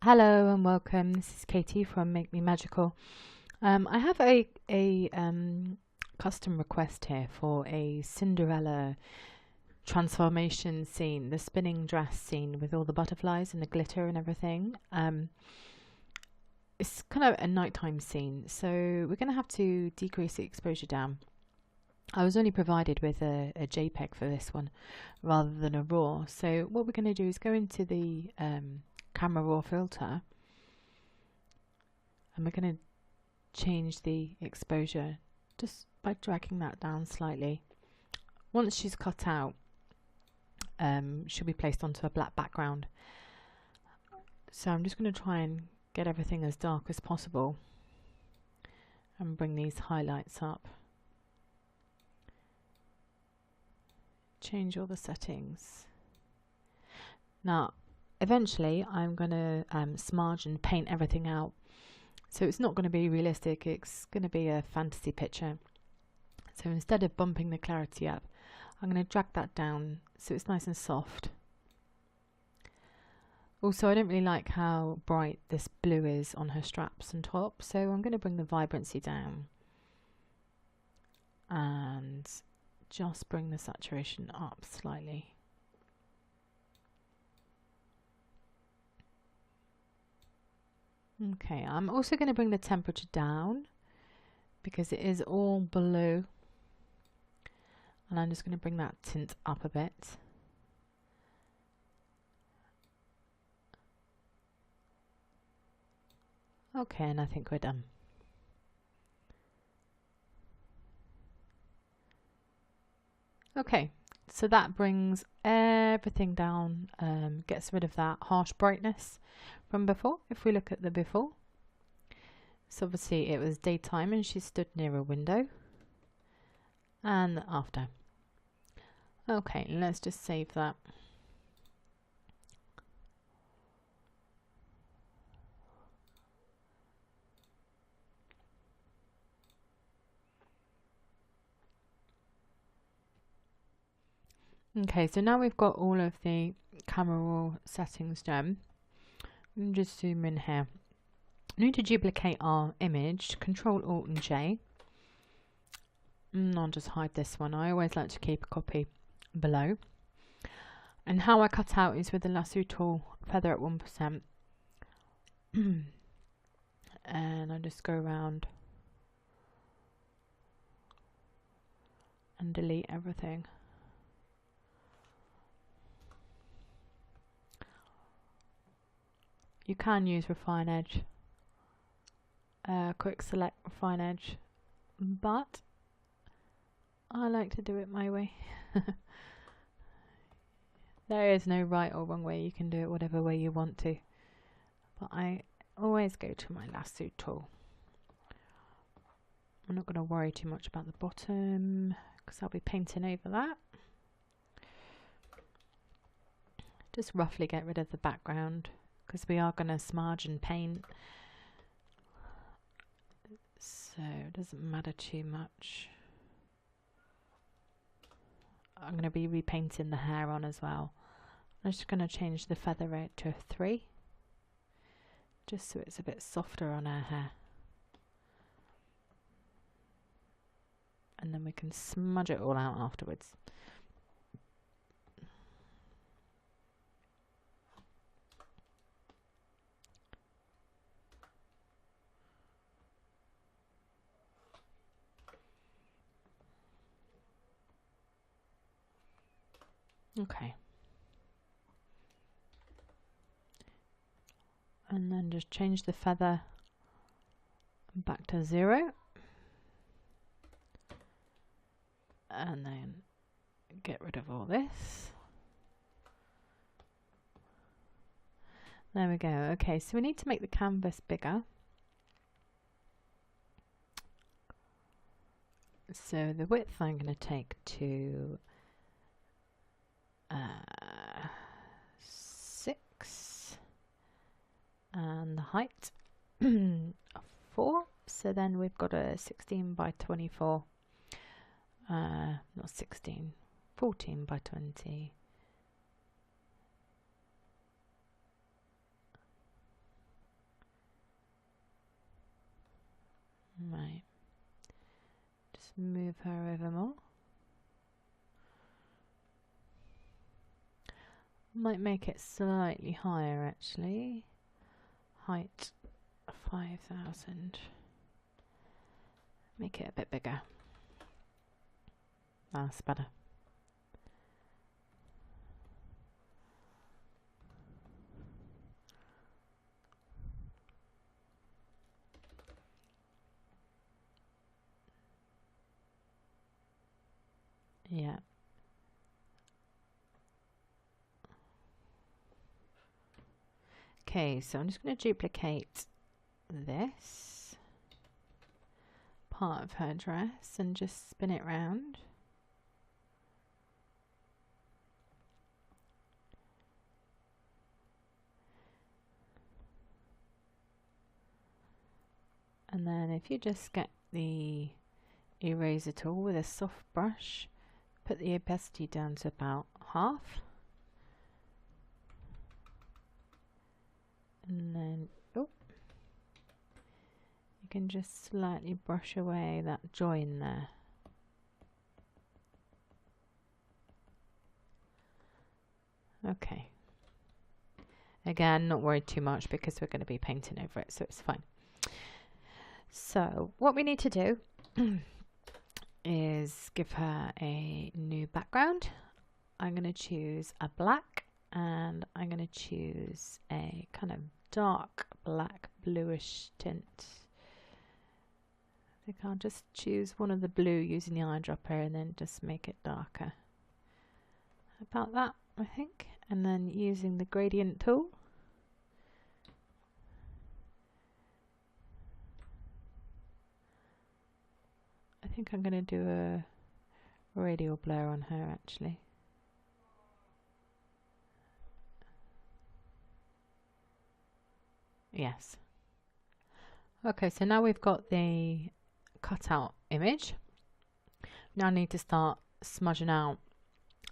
Hello and welcome. This is Katie from Make Me Magical. I have a custom request here for a Cinderella transformation scene, the spinning dress scene with all the butterflies and the glitter and everything. It's kind of a nighttime scene, so we're going to have to decrease the exposure down. I was only provided with a JPEG for this one rather than a RAW. So what we're going to do is go into the camera raw filter, and we're going to change the exposure just by dragging that down slightly. Once she's cut out, she'll be placed onto a black background. So I'm just going to try and get everything as dark as possible and bring these highlights up. Change all the settings. Now eventually I'm going to smudge and paint everything out, so it's not going to be realistic, it's going to be a fantasy picture. So instead of bumping the clarity up, I'm going to drag that down so it's nice and soft. Also, I don't really like how bright this blue is on her straps and top, so I'm going to bring the vibrancy down and just bring the saturation up slightly. Okay, I'm also going to bring the temperature down because it is all blue, and I'm just going to bring that tint up a bit. Okay, and I think we're done. Okay, so that brings everything down, gets rid of that harsh brightness from before. If we look at the before, so obviously it was daytime and she stood near a window, and the after. Okay, let's just save that. Okay, so now we've got all of the camera raw settings done. Let me just zoom in here. We need to duplicate our image, Control Alt and J. I'll just hide this one. I always like to keep a copy below. And how I cut out is with the lasso tool, feather at 1%. And I just go around and delete everything. You can use Refine Edge, quick select Refine Edge, but I like to do it my way. There is no right or wrong way, you can do it whatever way you want to, but I always go to my lasso tool. I'm not going to worry too much about the bottom because I'll be painting over that. Just roughly get rid of the background because we are going to smudge and paint, so it doesn't matter too much. I'm going to be repainting the hair on as well. I'm just going to change the feather rate to a 3 just so it's a bit softer on her hair, and then we can smudge it all out afterwards. Okay, and then just change the feather back to 0, and then get rid of all this. There we go. Okay, so we need to make the canvas bigger. So the width I'm going to take to 6, and the height 4. So then we've got a 16 by 24, not 16, 14 by 20. Right. Just move her over more. Might make it slightly higher actually. Height 5,000. Make it a bit bigger. That's better. Yeah. Okay, so I'm just going to duplicate this part of her dress and just spin it round. And then if you just get the eraser tool with a soft brush, put the opacity down to about half. And then, oh, you can just slightly brush away that join there. Okay. Again, not worried too much because we're going to be painting over it, so it's fine. So what we need to do is give her a new background. I'm going to choose a black, and I'm going to choose a kind of dark black bluish tint. I think I'll just choose one of the blue using the eyedropper and then just make it darker. About that, I think. And then using the gradient tool, I think I'm going to do a radial blur on her actually. Yes. Okay, so now we've got the cutout image. Now I need to start smudging out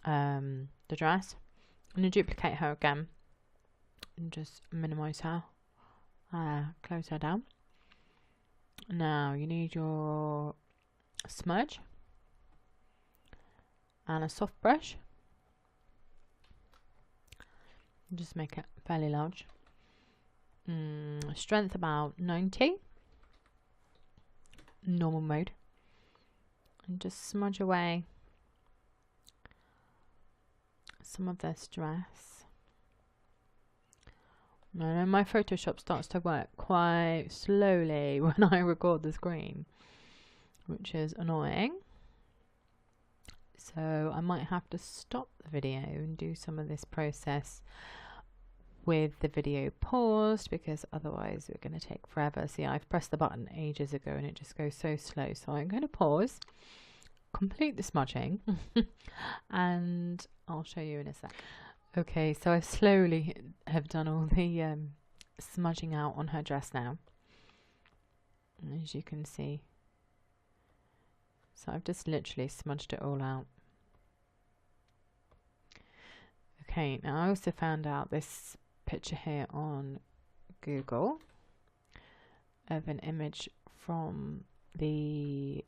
the dress. I'm going to duplicate her again and just minimize her. Close her down. Now you need your smudge and a soft brush. Just make it fairly large. Strength about 90. Normal mode. And just smudge away some of this dress. Now my Photoshop starts to work quite slowly when I record the screen, which is annoying. So I might have to stop the video and do some of this process with the video paused, because otherwise we're going to take forever. See, I've pressed the button ages ago and it just goes so slow. So I'm going to pause, complete the smudging, and I'll show you in a sec. Okay, so I slowly have done all the smudging out on her dress now, as you can see. So I've just literally smudged it all out. Okay, now I also found out this picture here on Google of an image from the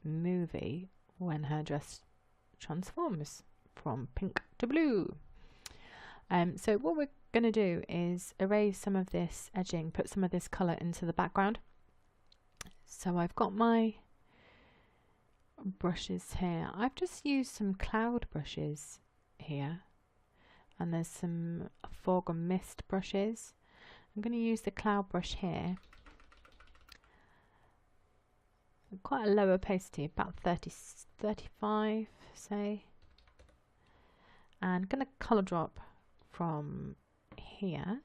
movie when her dress transforms from pink to blue. So what we're going to do is erase some of this edging, put some of this colour into the background. So I've got my brushes here. I've just used some cloud brushes here, and there's some fog and mist brushes. I'm going to use the cloud brush here. Quite a low opacity, about 35 say. And I'm going to colour drop from here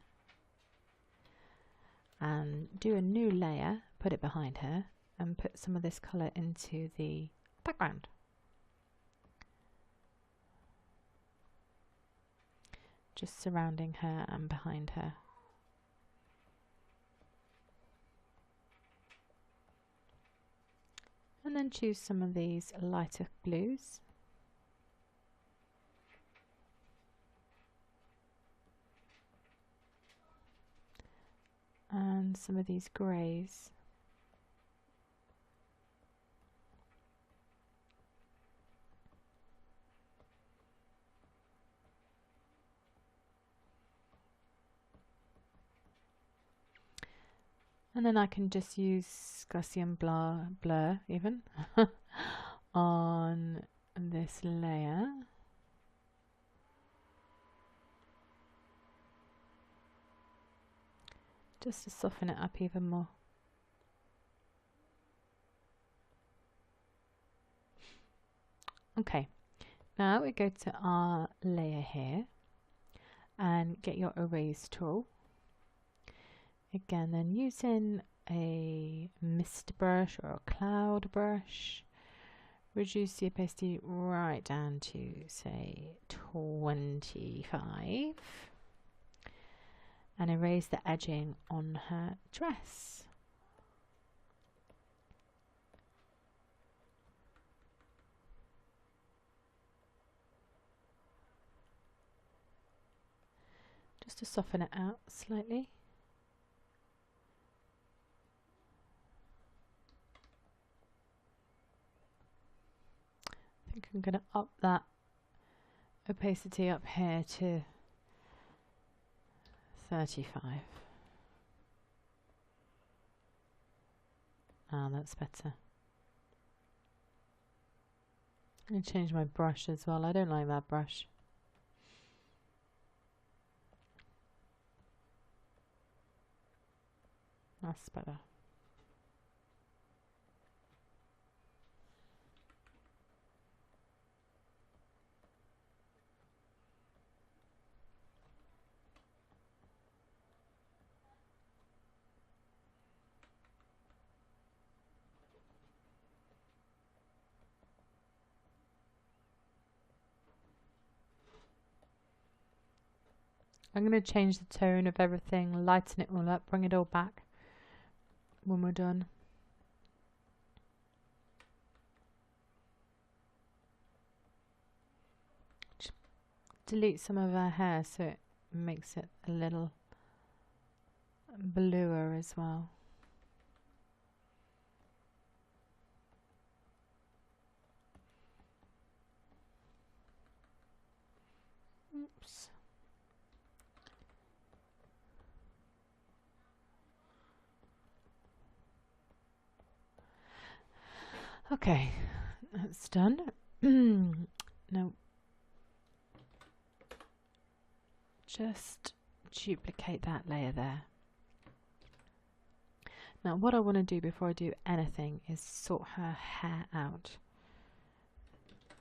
and do a new layer, put it behind her, and put some of this colour into the background. Just surrounding her and behind her. And then choose some of these lighter blues. And some of these greys. And then I can just use Gaussian blur even on this layer. Just to soften it up even more. Okay, now we go to our layer here and get your erase tool. Again, then using a mist brush or a cloud brush, reduce the opacity right down to say 25 and erase the edging on her dress. Just to soften it out slightly. I think I'm going to up that opacity up here to 35. Ah, that's better. I'm going to change my brush as well. I don't like that brush. That's better. I'm going to change the tone of everything, lighten it all up, bring it all back when we're done. Just delete some of our hair so it makes it a little bluer as well. Oops. Okay, that's done. Now, just duplicate that layer there. Now, what I want to do before I do anything is sort her hair out.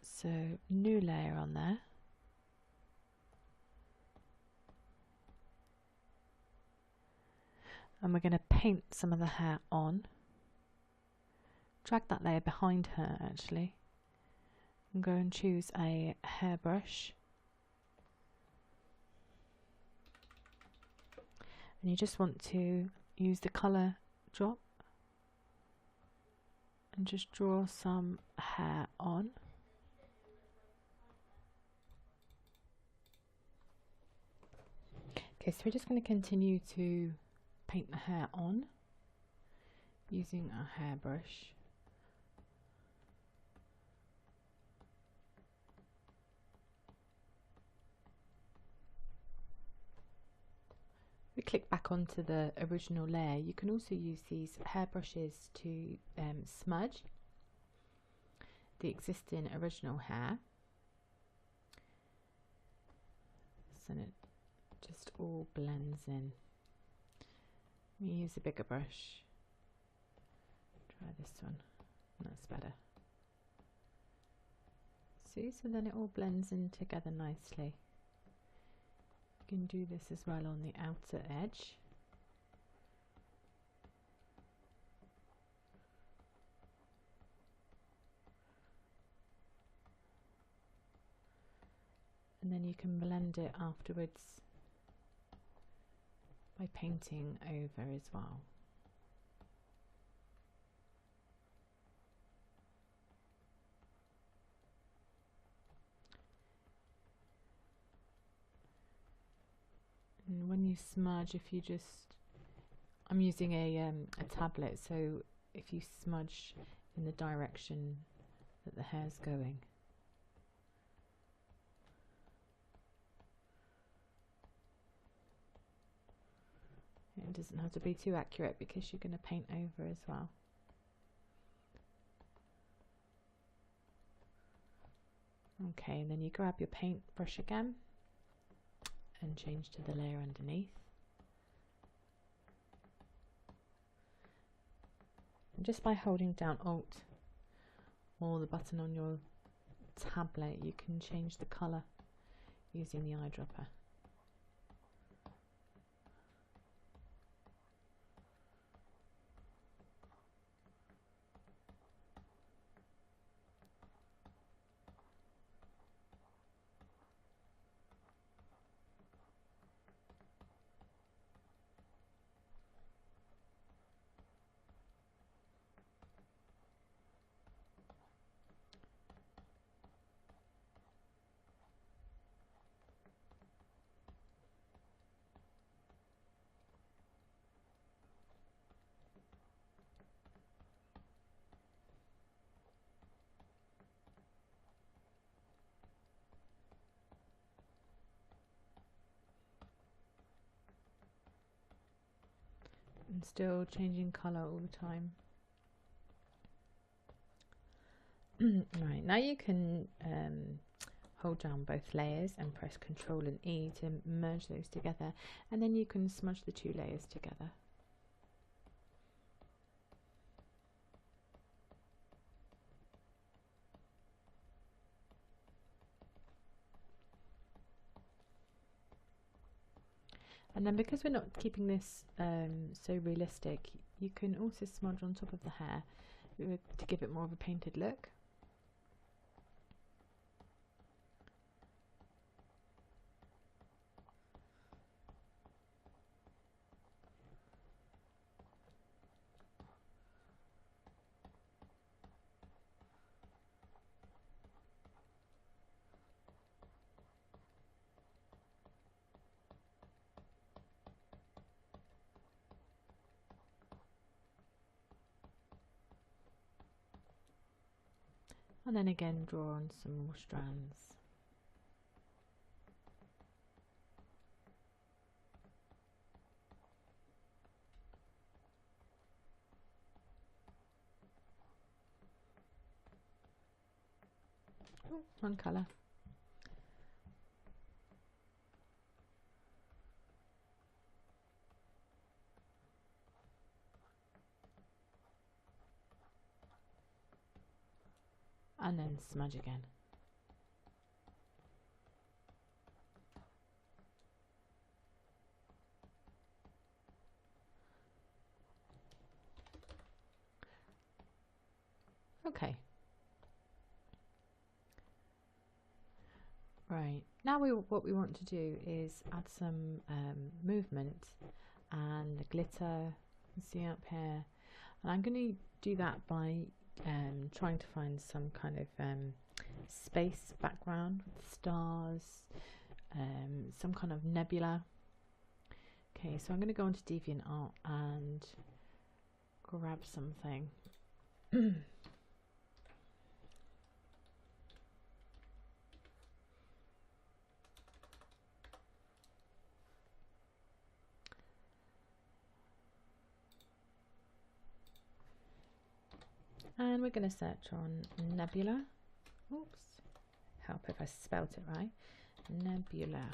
So, new layer on there. And we're going to paint some of the hair on. Drag that layer behind her actually. And go and choose a hairbrush. And you just want to use the colour drop and just draw some hair on. Okay, so we're just going to continue to paint the hair on using our hairbrush. We click back onto the original layer. You can also use these hairbrushes to smudge the existing original hair. So it just all blends in. We use a bigger brush. Try this one. That's better. See, so then it all blends in together nicely. You can do this as well on the outer edge. And then you can blend it afterwards by painting over as well. And when you smudge, if you just, I'm using a tablet, so if you smudge in the direction that the hair's going. It doesn't have to be too accurate because you're going to paint over as well. Okay, and then you grab your paint brush again and change to the layer underneath. And just by holding down Alt or the button on your tablet, you can change the colour using the eyedropper. And still changing colour all the time. Right, now you can hold down both layers and press Ctrl and E to merge those together, and then you can smudge the two layers together. And then because we're not keeping this so realistic, you can also smudge on top of the hair to give it more of a painted look. And then again draw on some more strands. Oh, one colour. And then smudge again. Okay. Right, now what we want to do is add some movement and glitter, you see up here, and I'm going to do that by trying to find some kind of space background with stars, some kind of nebula. Okay, so I'm going to go into DeviantArt and grab something. And we're going to search on nebula. Oops, help if I spelt it right. Nebula.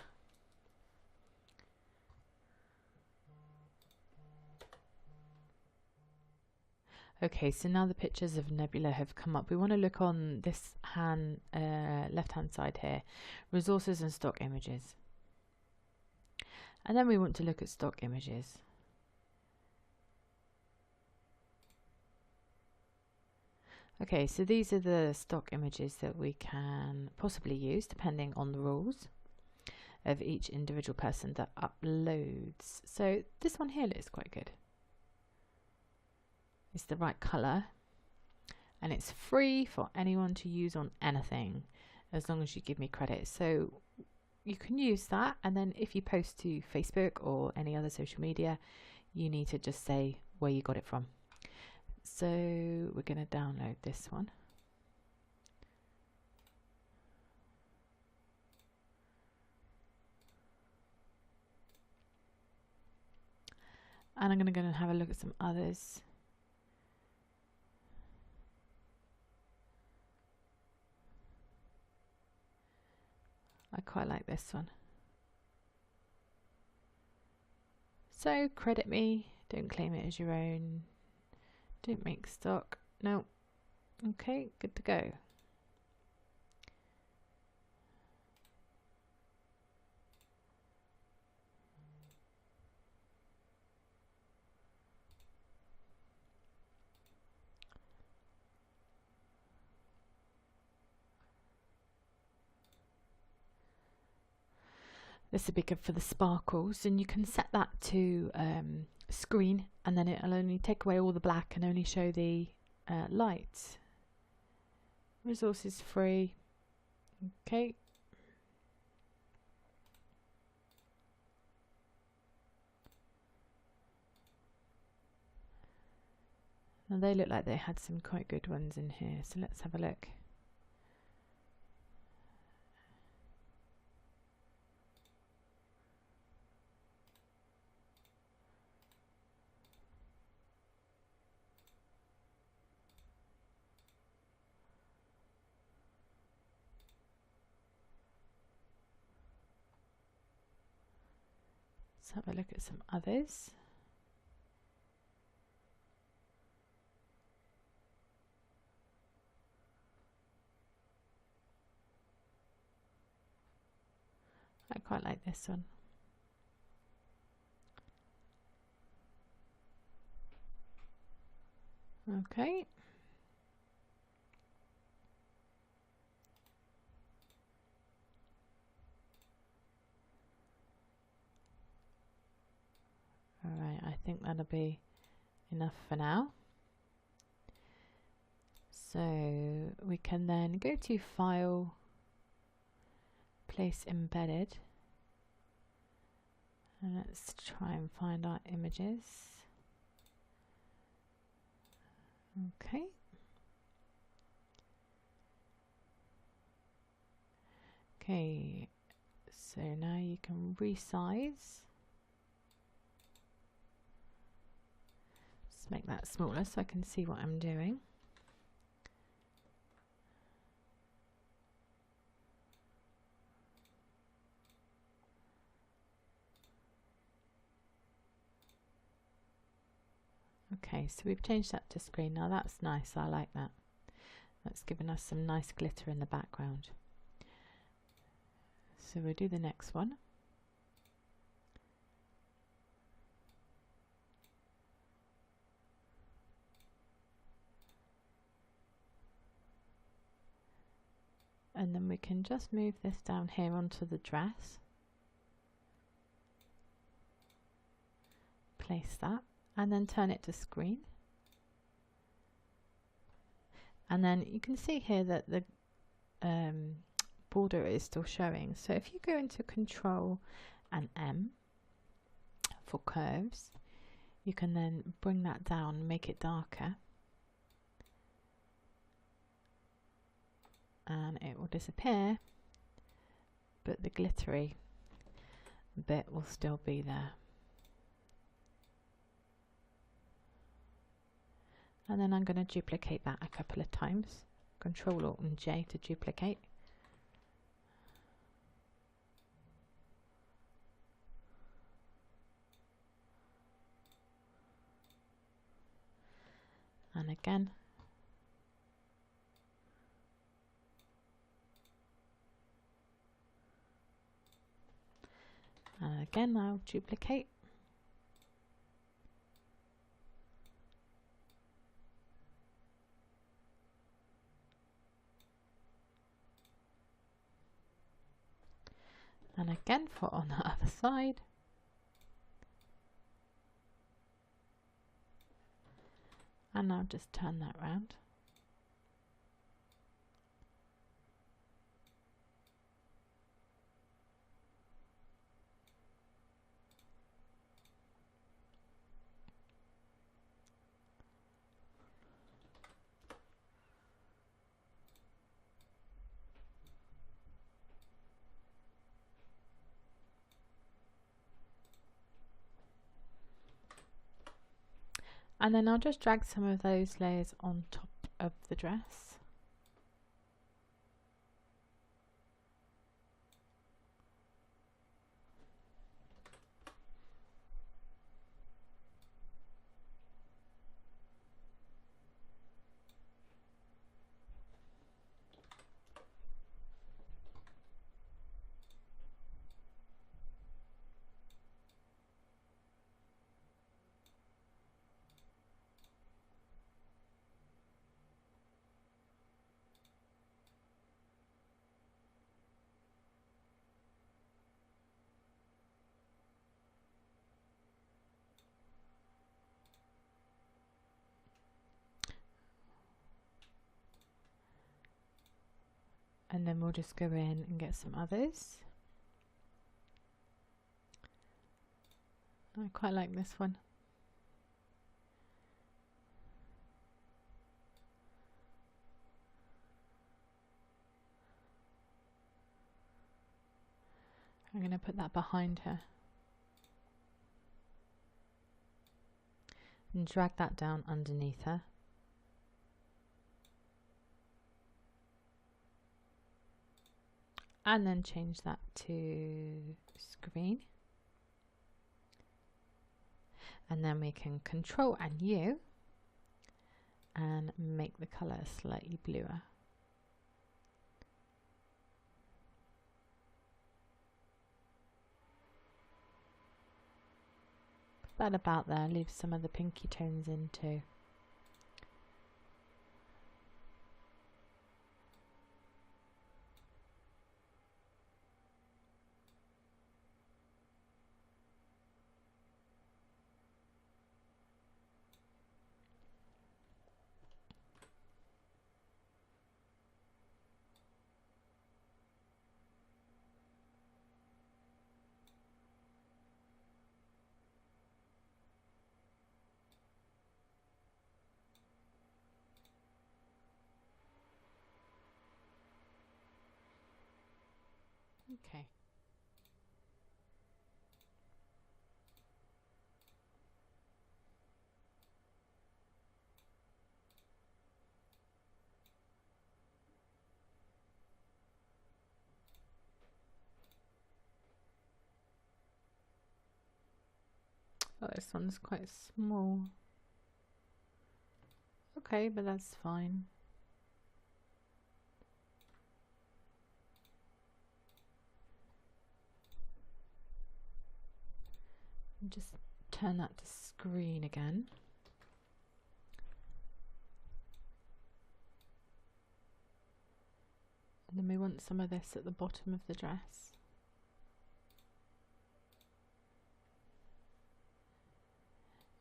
Okay, so now the pictures of nebula have come up. We want to look on this left hand side here, resources and stock images. And then we want to look at stock images. Okay, so these are the stock images that we can possibly use depending on the rules of each individual person that uploads. So this one here looks quite good. It's the right colour and it's free for anyone to use on anything as long as you give me credit. So you can use that, and then if you post to Facebook or any other social media, you need to just say where you got it from. So we're going to download this one. And I'm going to go and have a look at some others. I quite like this one. So credit me, don't claim it as your own, don't make stock. No. Okay, good to go. This would be good for the sparkles, and you can set that to screen, and then it'll only take away all the black and only show the lights. Resources free. Okay. Now they look like they had some quite good ones in here, so let's have a look. Let's have a look at some others. I quite like this one. Okay. Alright, I think that'll be enough for now. So we can then go to File, Place Embedded, and let's try and find our images. Okay. Okay, so now you can resize. Let's make that smaller so I can see what I'm doing. Okay, so we've changed that to screen. Now that's nice, I like that. That's given us some nice glitter in the background. So we'll do the next one. And then we can just move this down here onto the dress. Place that and then turn it to screen. And then you can see here that the border is still showing. So if you go into Control and M for curves, you can then bring that down and make it darker. And it will disappear, but the glittery bit will still be there. And then I'm going to duplicate that a couple of times. Control Alt and J to duplicate. And again. And again, I'll duplicate. And again for on the other side. And now just turn that round. And then I'll just drag some of those layers on top of the dress. And then we'll just go in and get some others. I quite like this one. I'm going to put that behind her and drag that down underneath her. And then change that to screen. And then we can Control and U and make the colour slightly bluer. Put that about there, leave some of the pinky tones in too. Okay. Oh, this one's quite small. Okay, but that's fine. And just turn that to screen again. And then we want some of this at the bottom of the dress.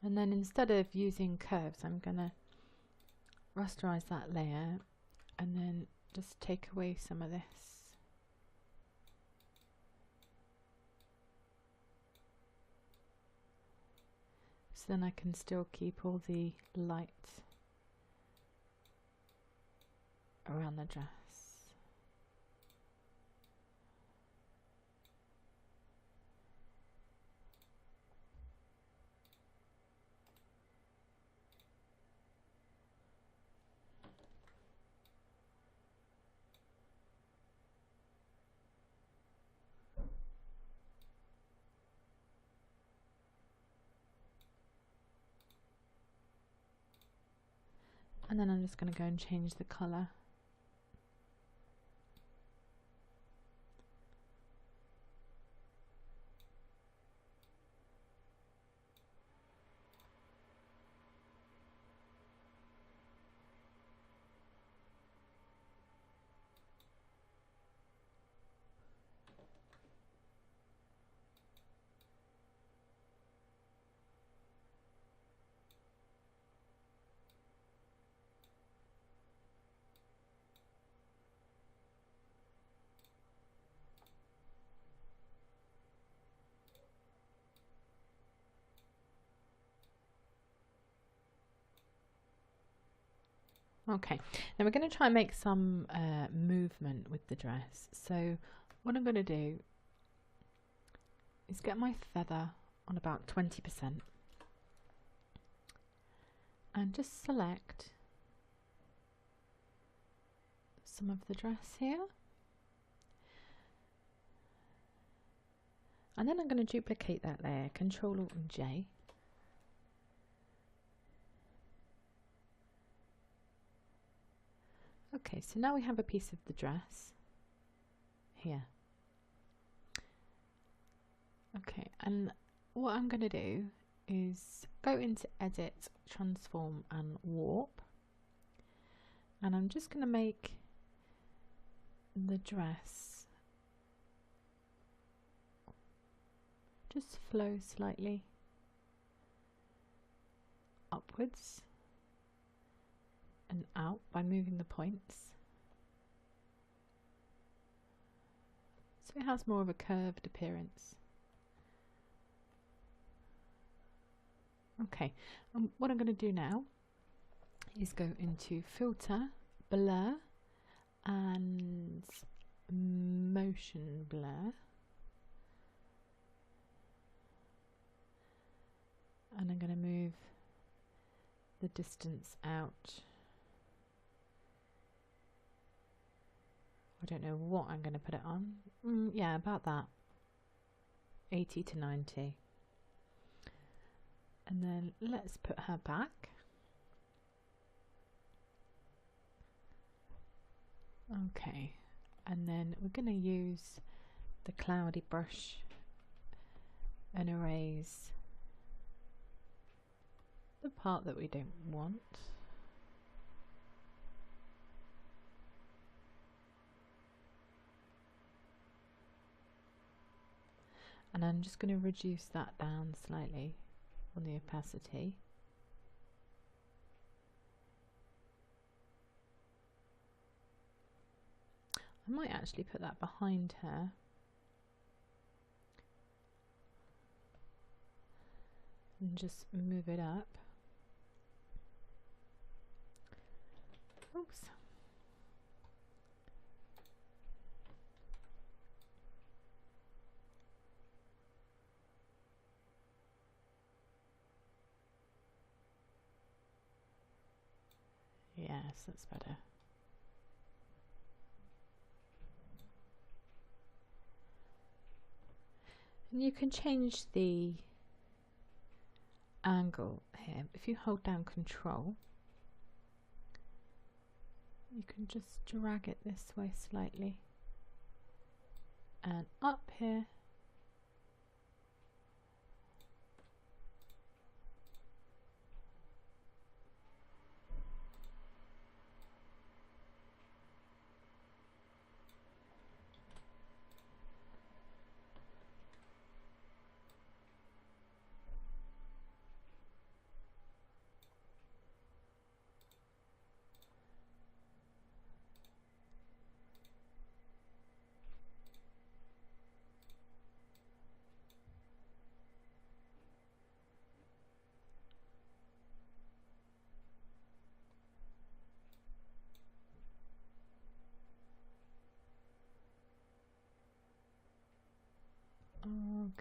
And then instead of using curves, I'm going to rasterize that layer and then just take away some of this. So then I can still keep all the light around the dress. And then I'm just going to go and change the colour. Okay, now we're going to try and make some movement with the dress. So what I'm going to do is get my feather on about 20%. and just select some of the dress here. And then I'm going to duplicate that layer, Control Alt and J. Okay, so now we have a piece of the dress here. Okay, and what I'm going to do is go into Edit, Transform and Warp. And I'm just going to make the dress just flow slightly upwards and out by moving the points. So it has more of a curved appearance. Okay, what I'm going to do now is go into Filter, Blur and Motion Blur. And I'm going to move the distance out. I don't know what I'm going to put it on. Yeah, about that. 80 to 90. And then let's put her back. Okay. And then we're going to use the cloudy brush and erase the part that we don't want. And I'm just going to reduce that down slightly on the opacity. I might actually put that behind her. And just move it up. Oops. Yes, that's better. And you can change the angle here. If you hold down Control, you can just drag it this way slightly and up here.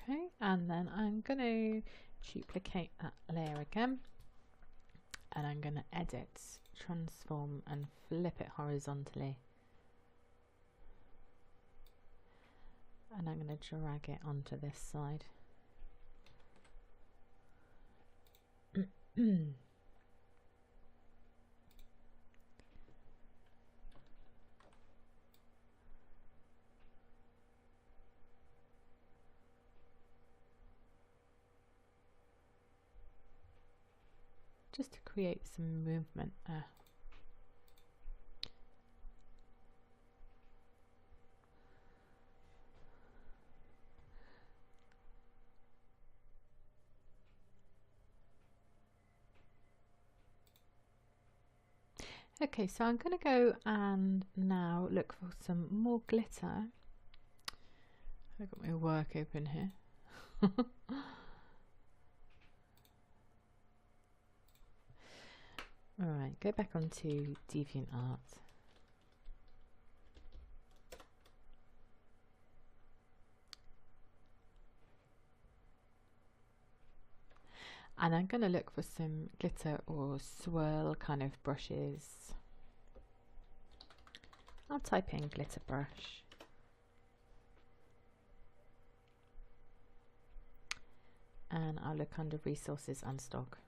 Okay, and then I'm going to duplicate that layer again, and I'm going to edit, transform and flip it horizontally, and I'm going to drag it onto this side. Just to create some movement there. Okay, so I'm going to go and now look for some more glitter. I've got my work open here. Alright, go back onto DeviantArt. And I'm going to look for some glitter or swirl kind of brushes. I'll type in glitter brush. And I'll look under resources and stock.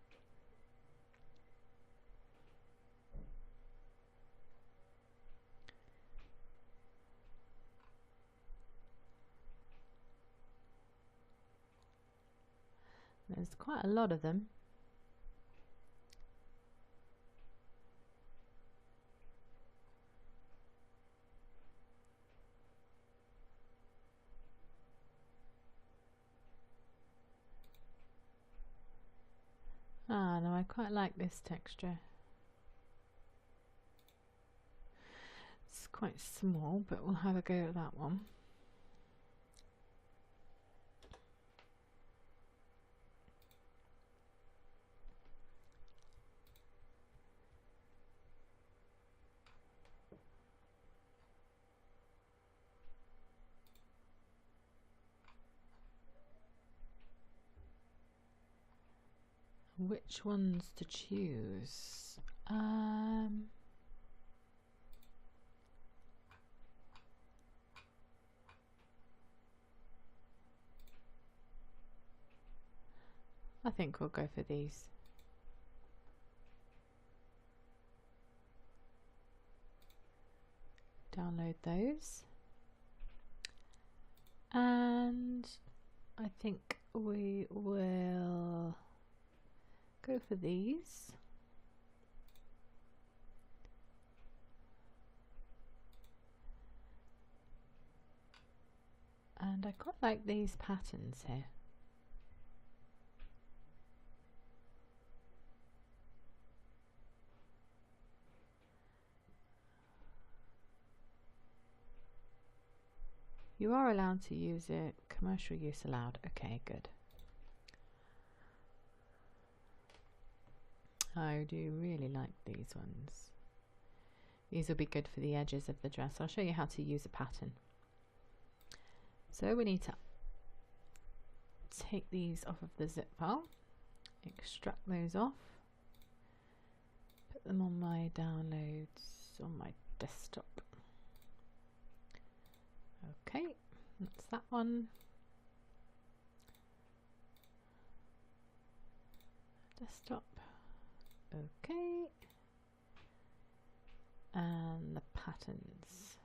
There's quite a lot of them. Ah, no, I quite like this texture. It's quite small, but we'll have a go at that one. Which ones to choose? I think we'll go for these. Download those. And I think we will go for these. And I quite like these patterns here. You are allowed to use it. Commercial use allowed. Okay, good. I do really like these ones. These will be good for the edges of the dress. I'll show you how to use a pattern. So we need to take these off of the zip file, extract those off, put them on my downloads on my desktop. Okay, that's that one. Desktop. Okay. And the patterns.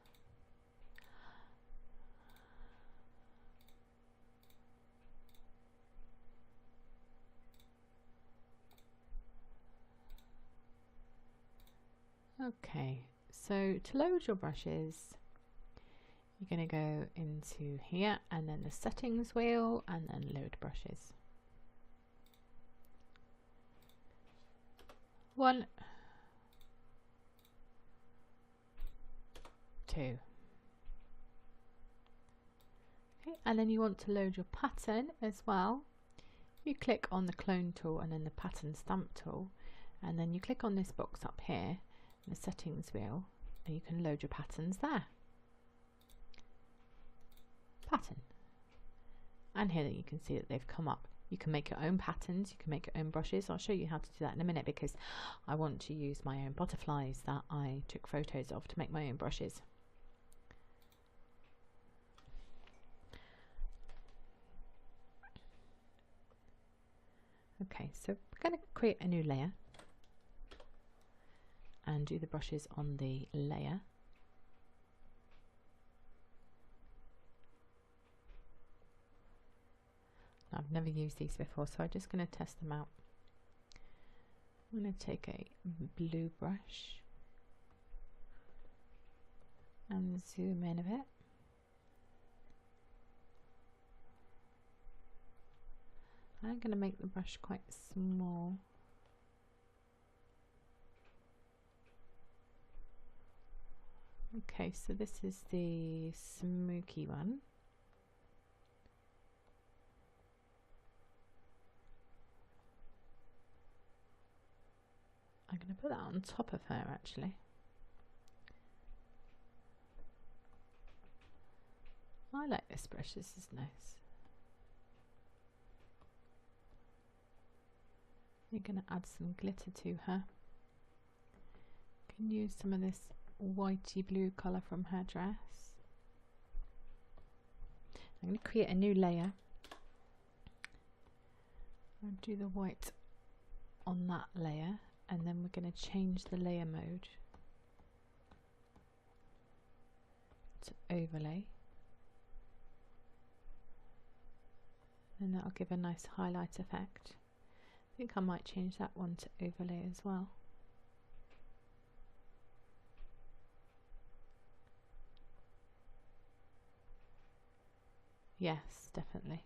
Okay, so to load your brushes, you're going to go into here and then the settings wheel and then load brushes. 1, 2. Okay, and then you want to load your pattern as well. You click on the clone tool and then the pattern stamp tool, and then you click on this box up here, the settings wheel, and you can load your patterns there. Pattern. And here you can see that they've come up. You can make your own patterns, you can make your own brushes. I'll show you how to do that in a minute because I want to use my own butterflies that I took photos of to make my own brushes. Okay, so we're going to create a new layer and do the brushes on the layer. I've never used these before, so I'm just going to test them out. I'm going to take a blue brush and zoom in a bit. I'm going to make the brush quite small. Okay, so this is the smoky one. I'm going to put that on top of her actually. I like this brush, this is nice. You're going to add some glitter to her. You can use some of this whitey blue colour from her dress. I'm going to create a new layer. I'll do the white on that layer, and then we're going to change the layer mode to overlay, and that'll give a nice highlight effect. I think I might change that one to overlay as well. Yes, definitely.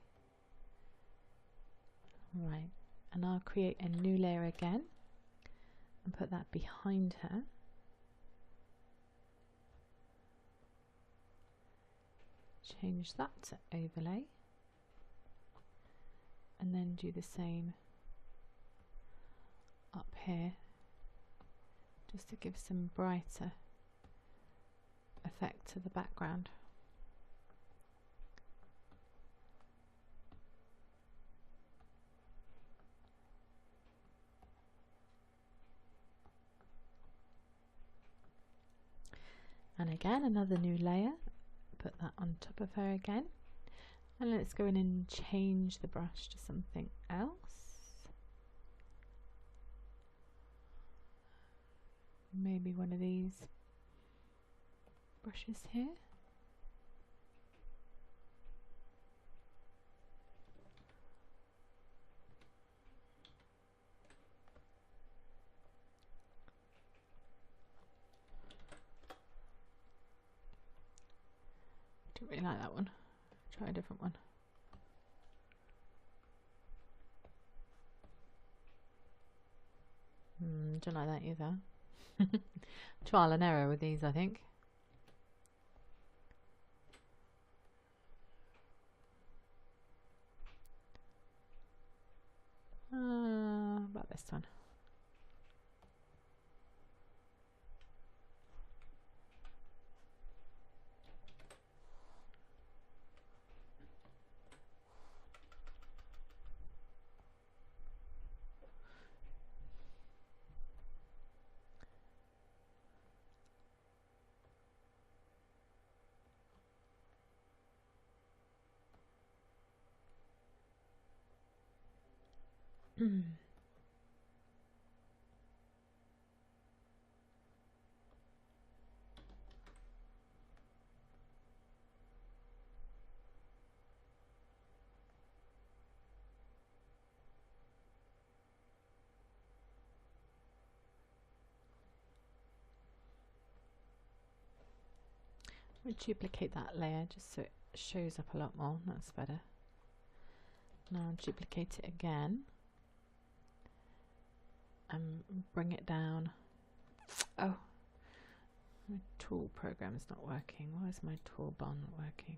Right, and I'll create a new layer again and put that behind her. Change that to overlay, and then do the same up here, just to give some brighter effect to the background. And again, another new layer, put that on top of her again, and let's go in and change the brush to something else. Maybe one of these brushes here. Don't really like that one. Try a different one. Don't like that either. Trial and error with these, I think. About this one. We'll duplicate that layer just so it shows up a lot more. That's better. Now I'll duplicate it again and bring it down. Oh, my tool program is not working. Why is my toolbar not working?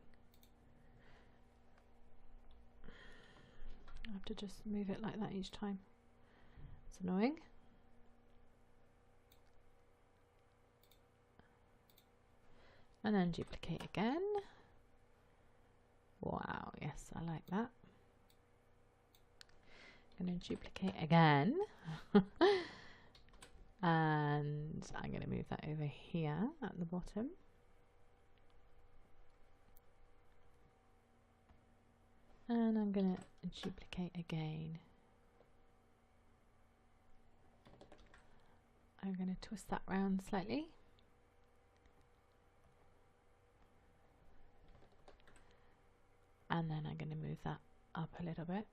I have to just move it like that each time. It's annoying. And then duplicate again. Wow, yes, I like that. I'm going to duplicate again. And I'm going to move that over here at the bottom. And I'm going to duplicate again. I'm going to twist that round slightly. And then I'm going to move that up a little bit.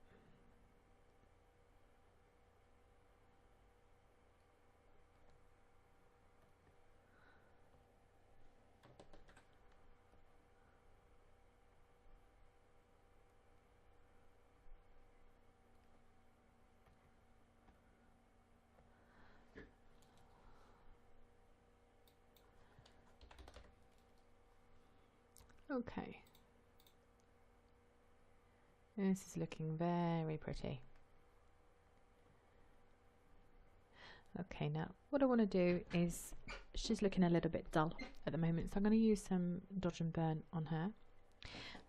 Okay. This is looking very pretty. Okay, now what I want to do is, she's looking a little bit dull at the moment, so I'm going to use some dodge and burn on her.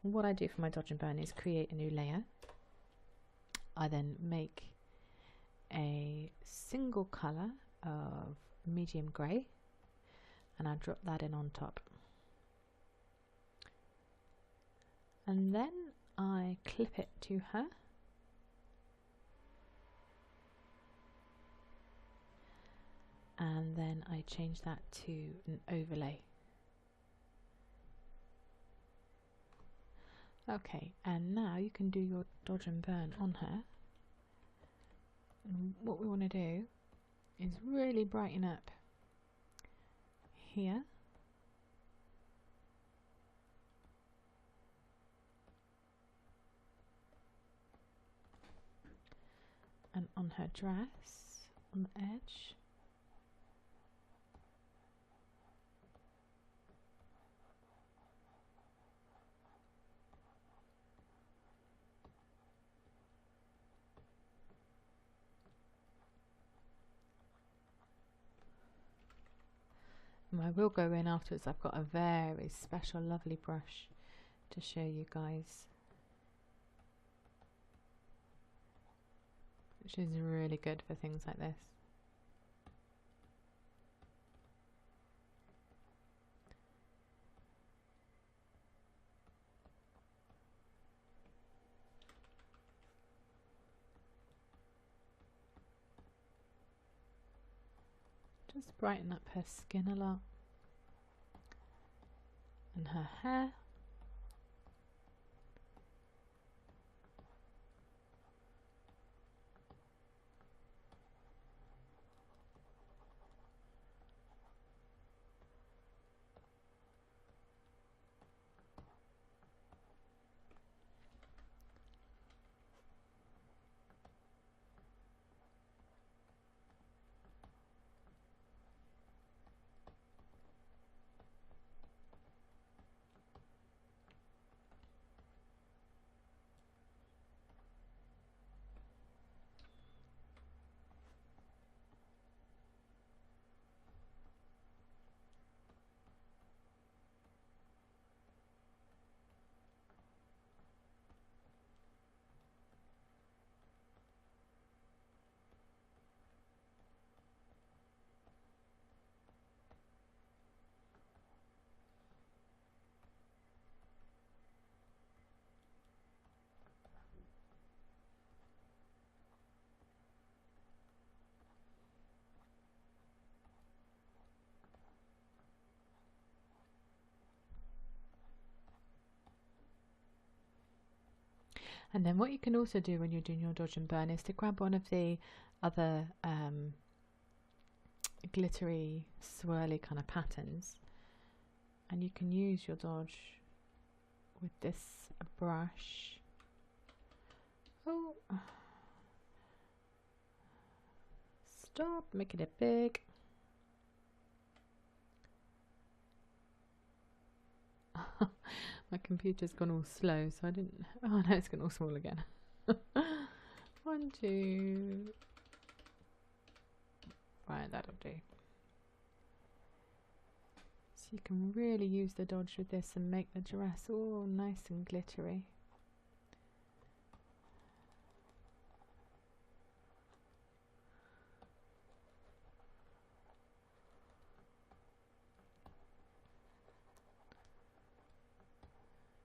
And what I do for my dodge and burn is create a new layer. I then make a single colour of medium grey, and I drop that in on top. And then I clip it to her. And then I change that to an overlay. Okay, and now you can do your dodge and burn on her. And what we want to do is really brighten up here. And on her dress, on the edge. And I will go in afterwards. I've got a very special lovely brush to show you guys, which is really good for things like this. Just brighten up her skin a lot and her hair. And then what you can also do when you're doing your dodge and burn is to grab one of the other glittery, swirly kind of patterns, and you can use your dodge with this brush. Oh, stop making it big. My computer's gone all slow, so I didn't. Oh no, it's gone all small again. 1, 2. Right, that'll do. So you can really use the dodge with this and make the dress all nice and glittery.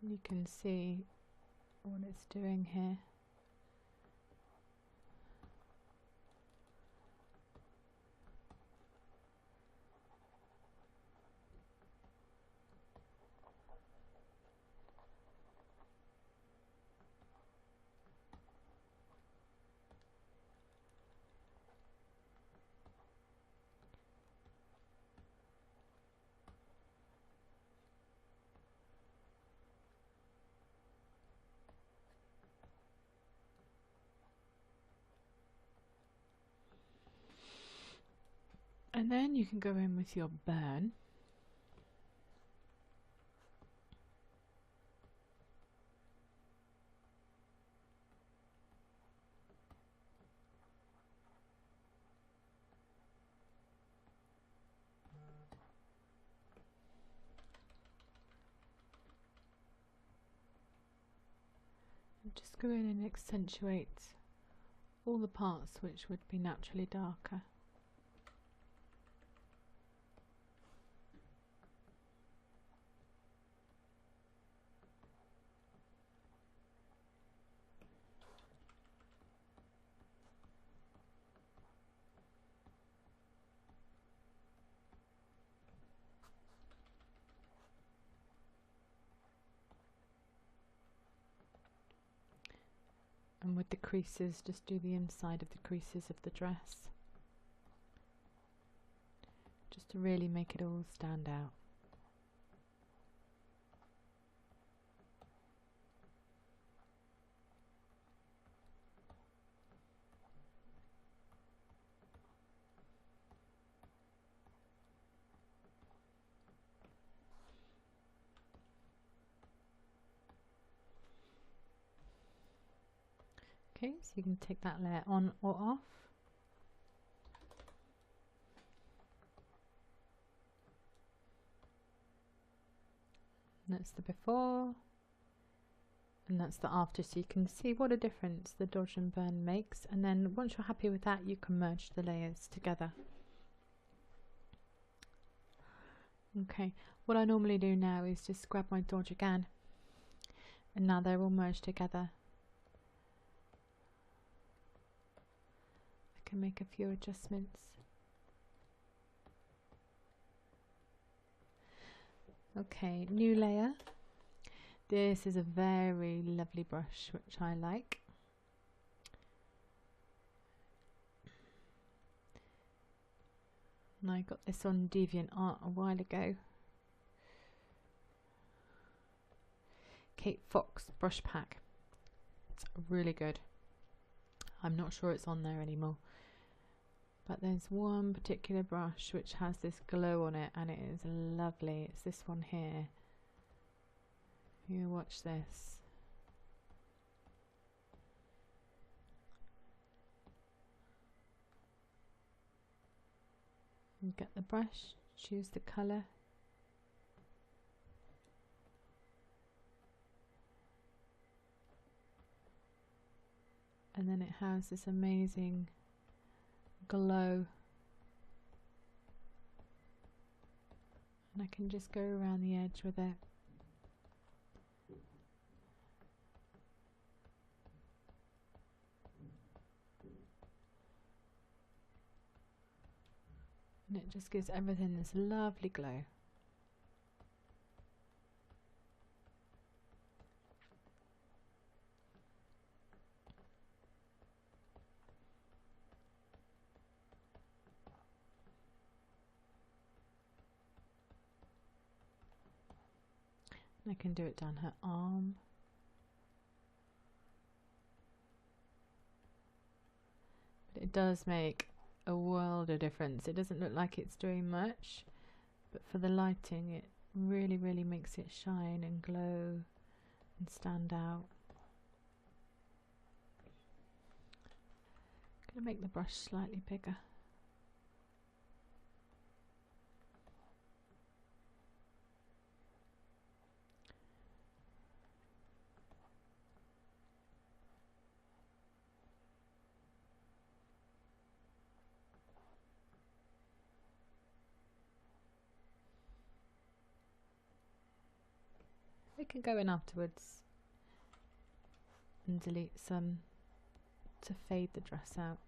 You can see what it's doing here. And then you can go in with your burn. And just go in and accentuate all the parts which would be naturally darker. And with the creases, just do the inside of the creases of the dress, just to really make it all stand out. Okay, so you can take that layer on or off. And that's the before, and that's the after, so you can see what a difference the dodge and burn makes. And then once you're happy with that, you can merge the layers together. Okay, what I normally do now is just grab my dodge again, and now they're all merged together. I can make a few adjustments. Okay, new layer. This is a very lovely brush which I like. And I got this on DeviantArt a while ago. Kate Fox brush pack. It's really good. I'm not sure it's on there anymore. But there's one particular brush which has this glow on it, and it is lovely. It's this one here. You watch this. And get the brush, choose the colour. And then it has this amazing glow, and I can just go around the edge with it. And it just gives everything this lovely glow. I can do it down her arm. But it does make a world of difference. It doesn't look like it's doing much, but for the lighting it really, really makes it shine and glow and stand out. I'm going to make the brush slightly bigger. We can go in afterwards and delete some to fade the dress out.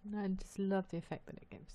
And I just love the effect that it gives.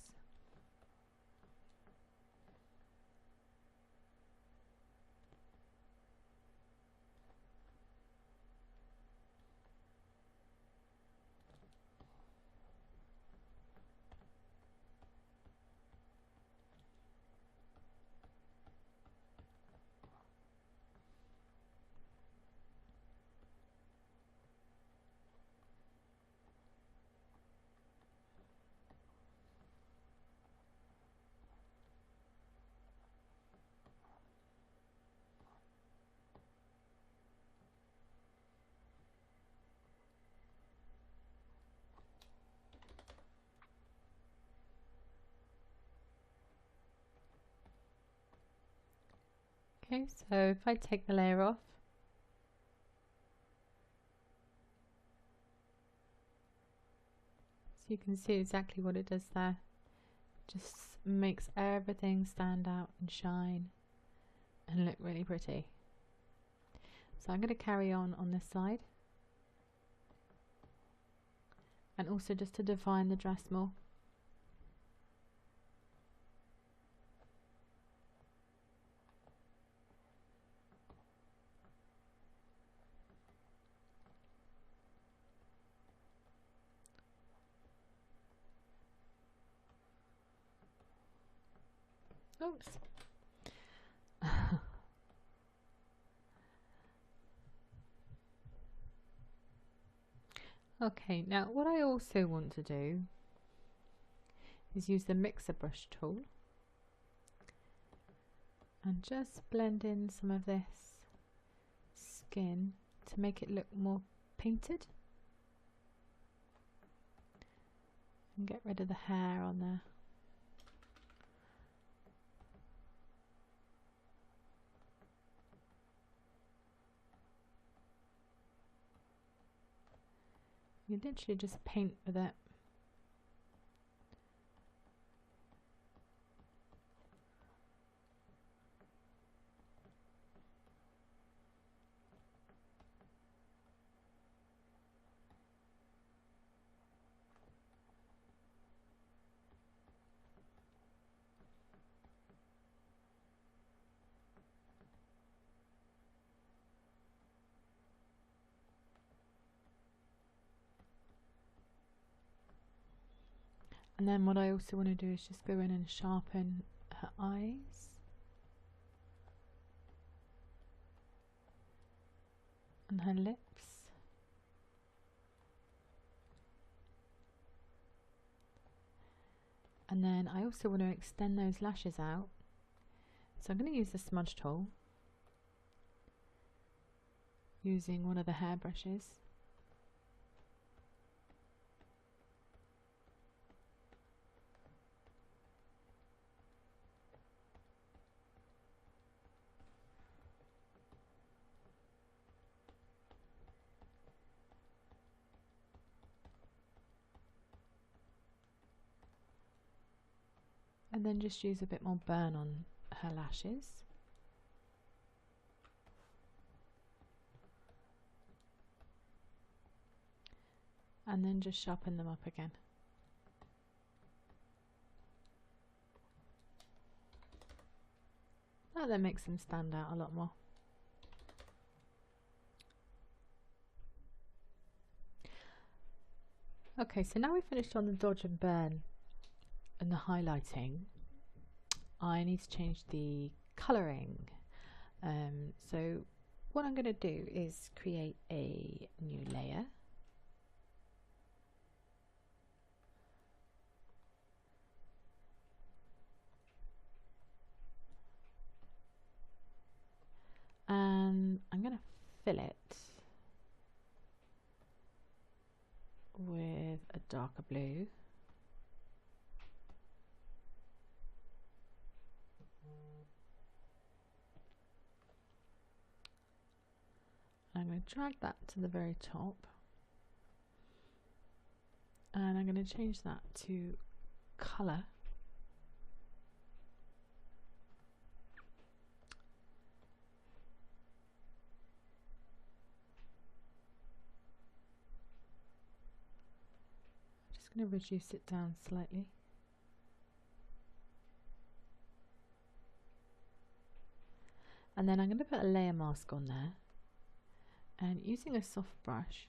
Okay, so if I take the layer off, so you can see exactly what it does there. Just makes everything stand out and shine and look really pretty. So I'm going to carry on this side, and also just to define the dress more. Oops. Okay, now what I also want to do is use the mixer brush tool and just blend in some of this skin to make it look more painted and get rid of the hair on there. You literally just paint with it. And then what I also want to do is just go in and sharpen her eyes. And her lips. And then I also want to extend those lashes out. So I'm going to use the smudge tool, using one of the hair brushes. And then just use a bit more burn on her lashes. And then just sharpen them up again. That makes them stand out a lot more. Okay, so now we've finished on the dodge and burn and the highlighting. I need to change the colouring. So what I'm going to do is create a new layer. And I'm going to fill it with a darker blue. I'm going to drag that to the very top, and I'm going to change that to colour. I'm just going to reduce it down slightly. And then I'm going to put a layer mask on there, and using a soft brush,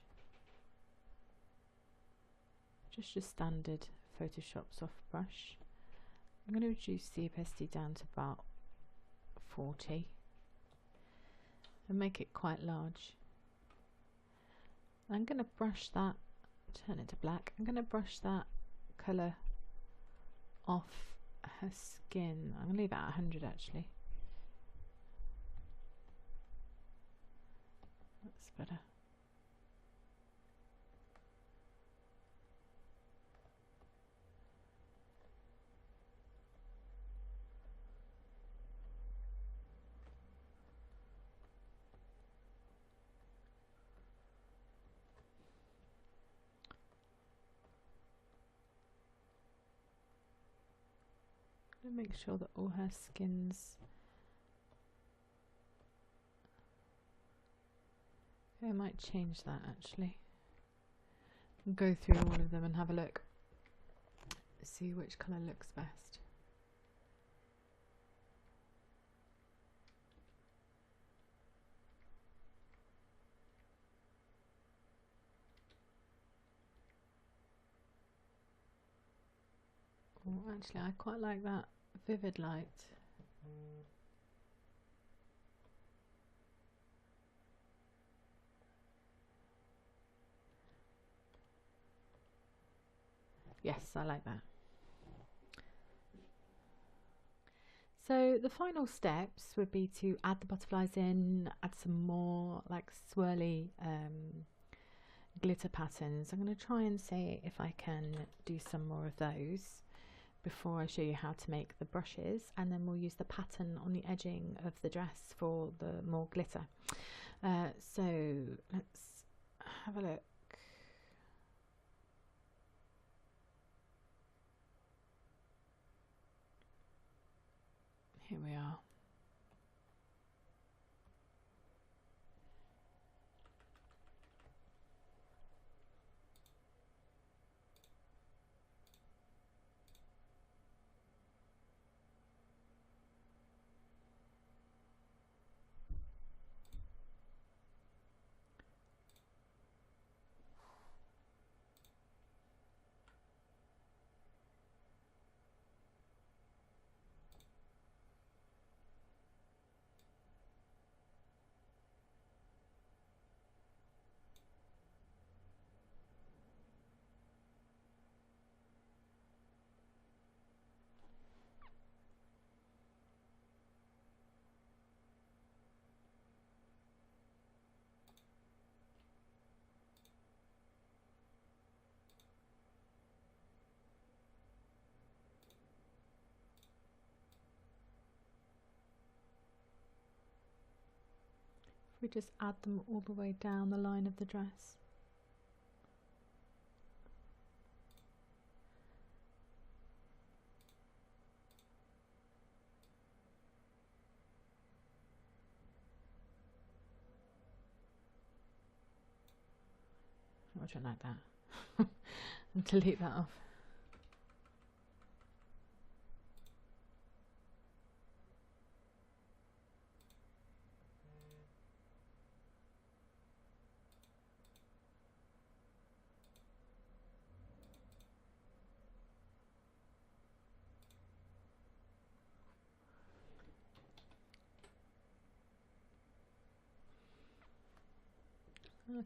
just your standard Photoshop soft brush, I'm going to reduce the opacity down to about 40 and make it quite large. I'm going to brush that, turn it to black. I'm going to brush that colour off her skin. I'm going to leave it at 100 actually. That's better. to make sure that all her skins. I might change that actually. Go through all of them and have a look. See which colour looks best. Oh, actually, I quite like that vivid light. Yes, I like that. So the final steps would be to add the butterflies in, add some more like swirly glitter patterns. I'm going to try and see if I can do some more of those before I show you how to make the brushes, and then we'll use the pattern on the edging of the dress for the more glitter. So let's have a look. Here we are. We just add them all the way down the line of the dress. I don't like that. And delete that off.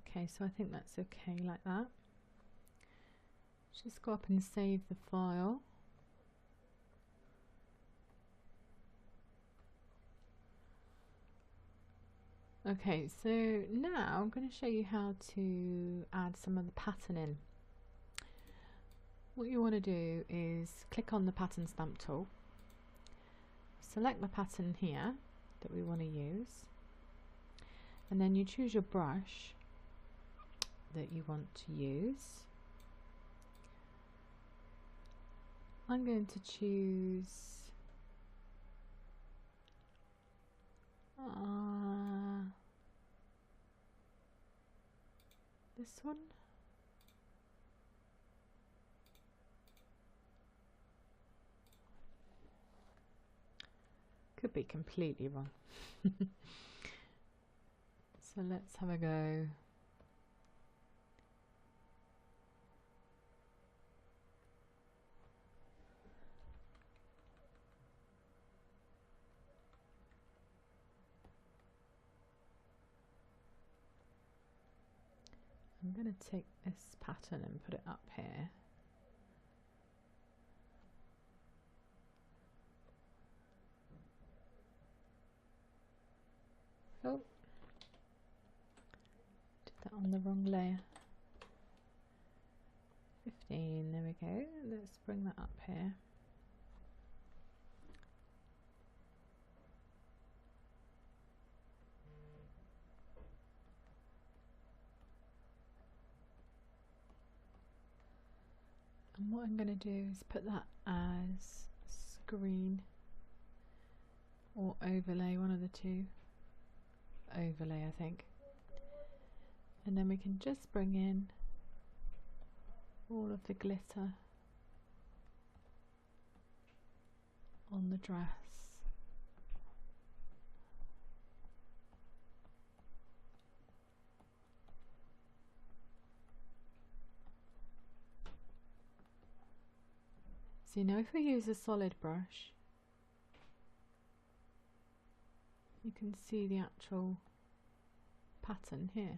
Okay, so I think that's okay like that. Just go up and save the file. Okay, so now I'm going to show you how to add some of the pattern in. What you want to do is click on the pattern stamp tool, select the pattern here that we want to use, and then you choose your brush that you want to use. I'm going to choose this one. Could be completely wrong. So let's have a go. I'm going to take this pattern and put it up here. Oh, did that on the wrong layer. 15, there we go. Let's bring that up here. And what I'm going to do is put that as screen or overlay, one of the two. Overlay, I think. And then we can just bring in all of the glitter on the dress. So now if we use a solid brush, you can see the actual pattern here.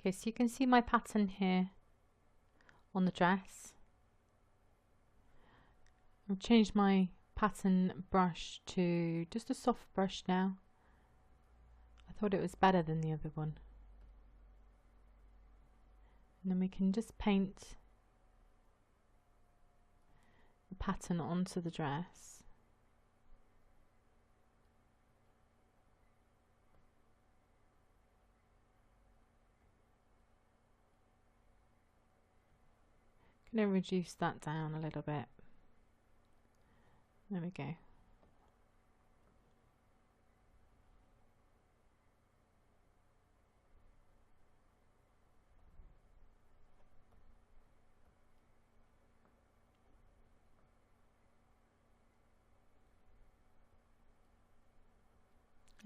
Okay, so you can see my pattern here on the dress. I've changed my pattern brush to just a soft brush now. I thought it was better than the other one. And then we can just paint the pattern onto the dress. Going to reduce that down a little bit. There we go.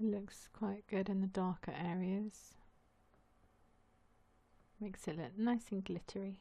It looks quite good in the darker areas. Makes it look nice and glittery.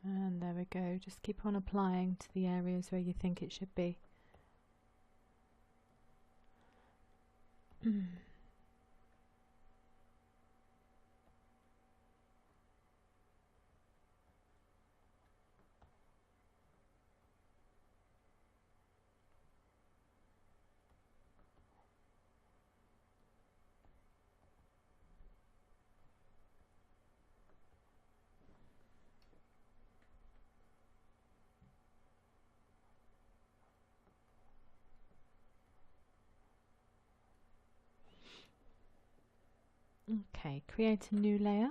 And there we go, just keep on applying to the areas where you think it should be. Okay, create a new layer.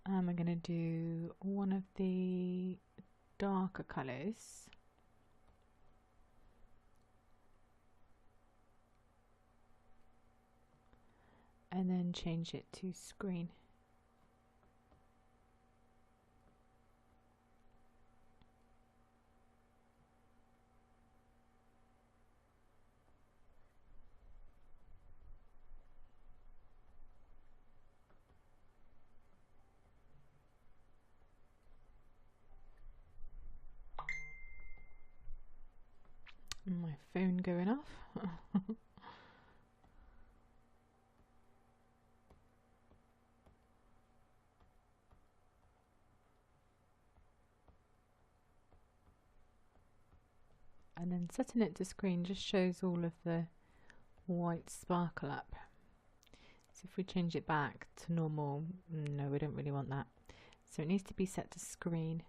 And we're going to do one of the darker colours. And then change it to screen. My phone going off. And then setting it to screen just shows all of the white sparkle up. So if we change it back to normal, no, we don't really want that. So it needs to be set to screen.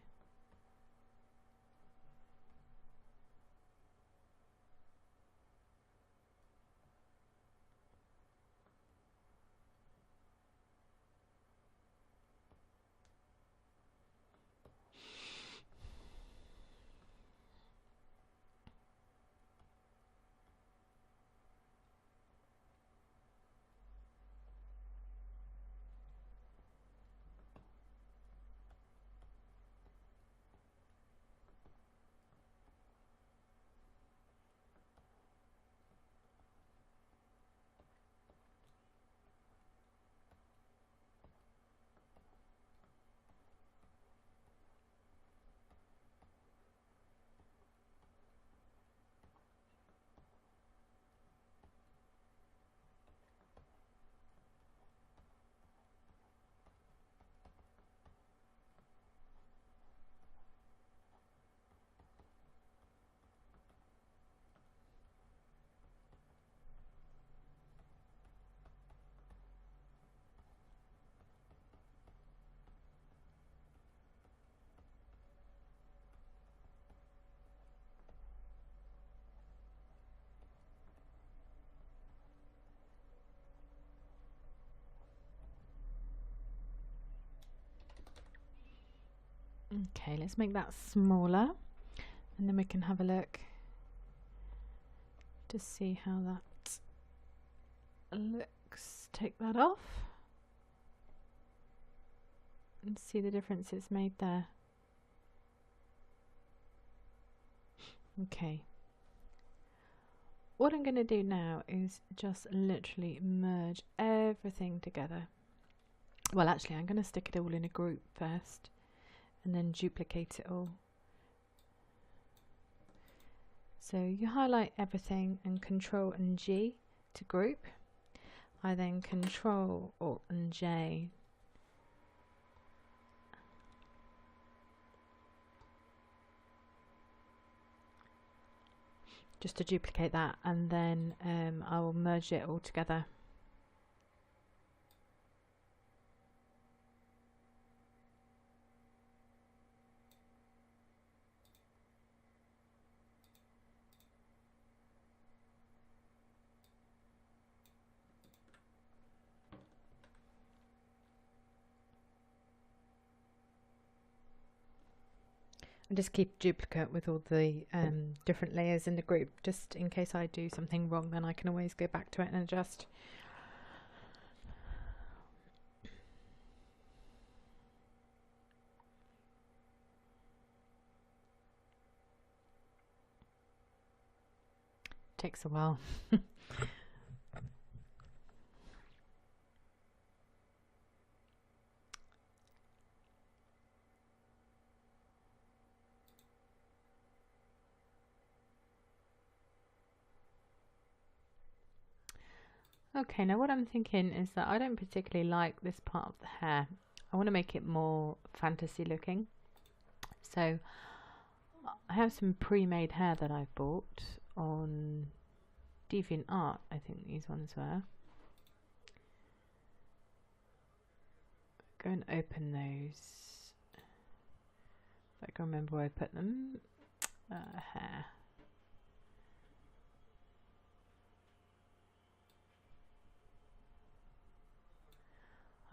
Okay, let's make that smaller, and then we can have a look to see how that looks. Take that off and see the difference it's made there. Okay, what I'm going to do now is just literally merge everything together. Well, actually I'm going to stick it all in a group first and then duplicate it all. So you highlight everything and Control and G to group. I then Control Alt and J just to duplicate that, and then I will merge it all together. And just keep duplicate with all the different layers in the group, just in case I do something wrong, then I can always go back to it and adjust. Takes a while. Okay, now what I'm thinking is that I don't particularly like this part of the hair. I want to make it more fantasy looking. So I have some pre-made hair that I've bought on DeviantArt, I think these ones were. Go and open those. If I can remember where I put them. Hair.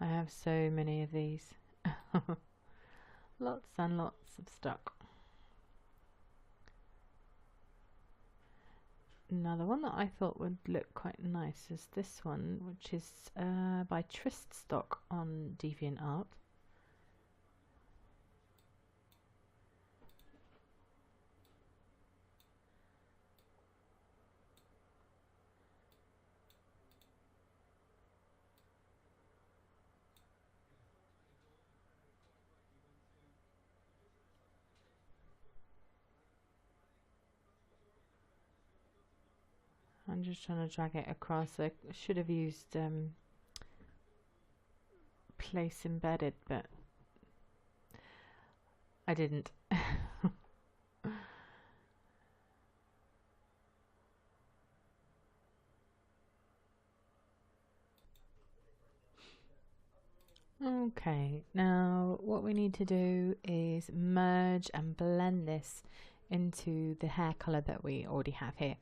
I have so many of these. Lots and lots of stock. Now the one that I thought would look quite nice is this one, which is by Trist Stock on DeviantArt. I'm just trying to drag it across. I should have used place embedded, but I didn't. Okay, now what we need to do is merge and blend this into the hair color that we already have here.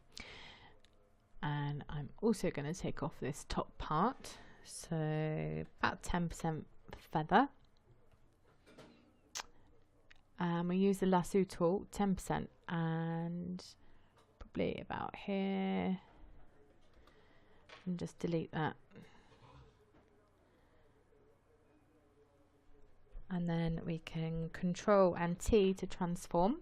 And I'm also going to take off this top part, so about 10% feather, and we use the lasso tool, 10%, and probably about here, and just delete that, and then we can Control and T to transform,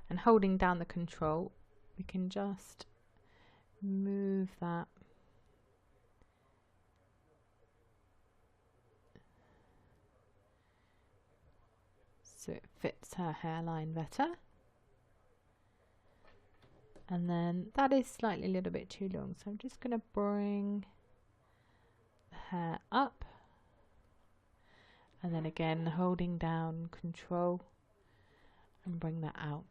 and holding down the Control we can just move that so it fits her hairline better. And then that is slightly a little bit too long, so I'm just going to bring the hair up, and then again holding down Control and bring that out.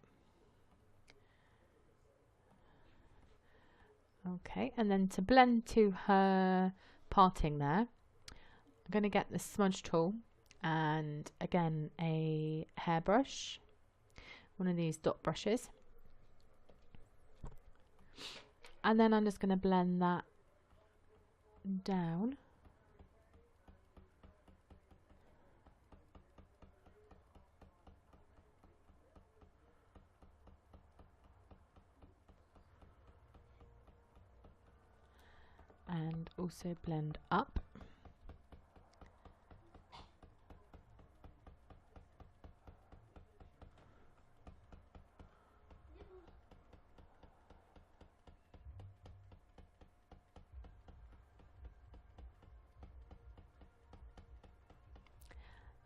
Okay, and then to blend to her parting there, I'm going to get the smudge tool and again a hairbrush, one of these dot brushes, and then I'm just going to blend that down. also blend up.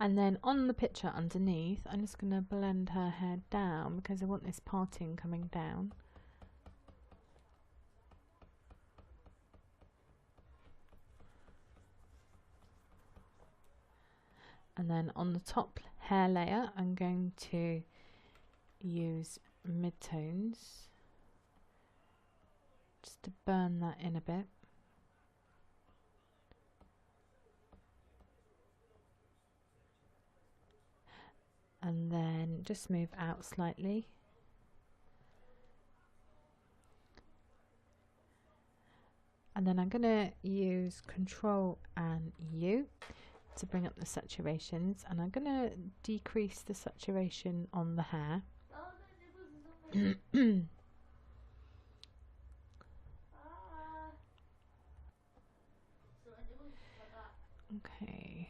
And then on the picture underneath, I'm just going to blend her hair down because I want this parting coming down. And then on the top hair layer, I'm going to use midtones just to burn that in a bit. And then just move out slightly. And then I'm going to use Control and U to bring up the saturations, and I'm going to decrease the saturation on the hair. Okay.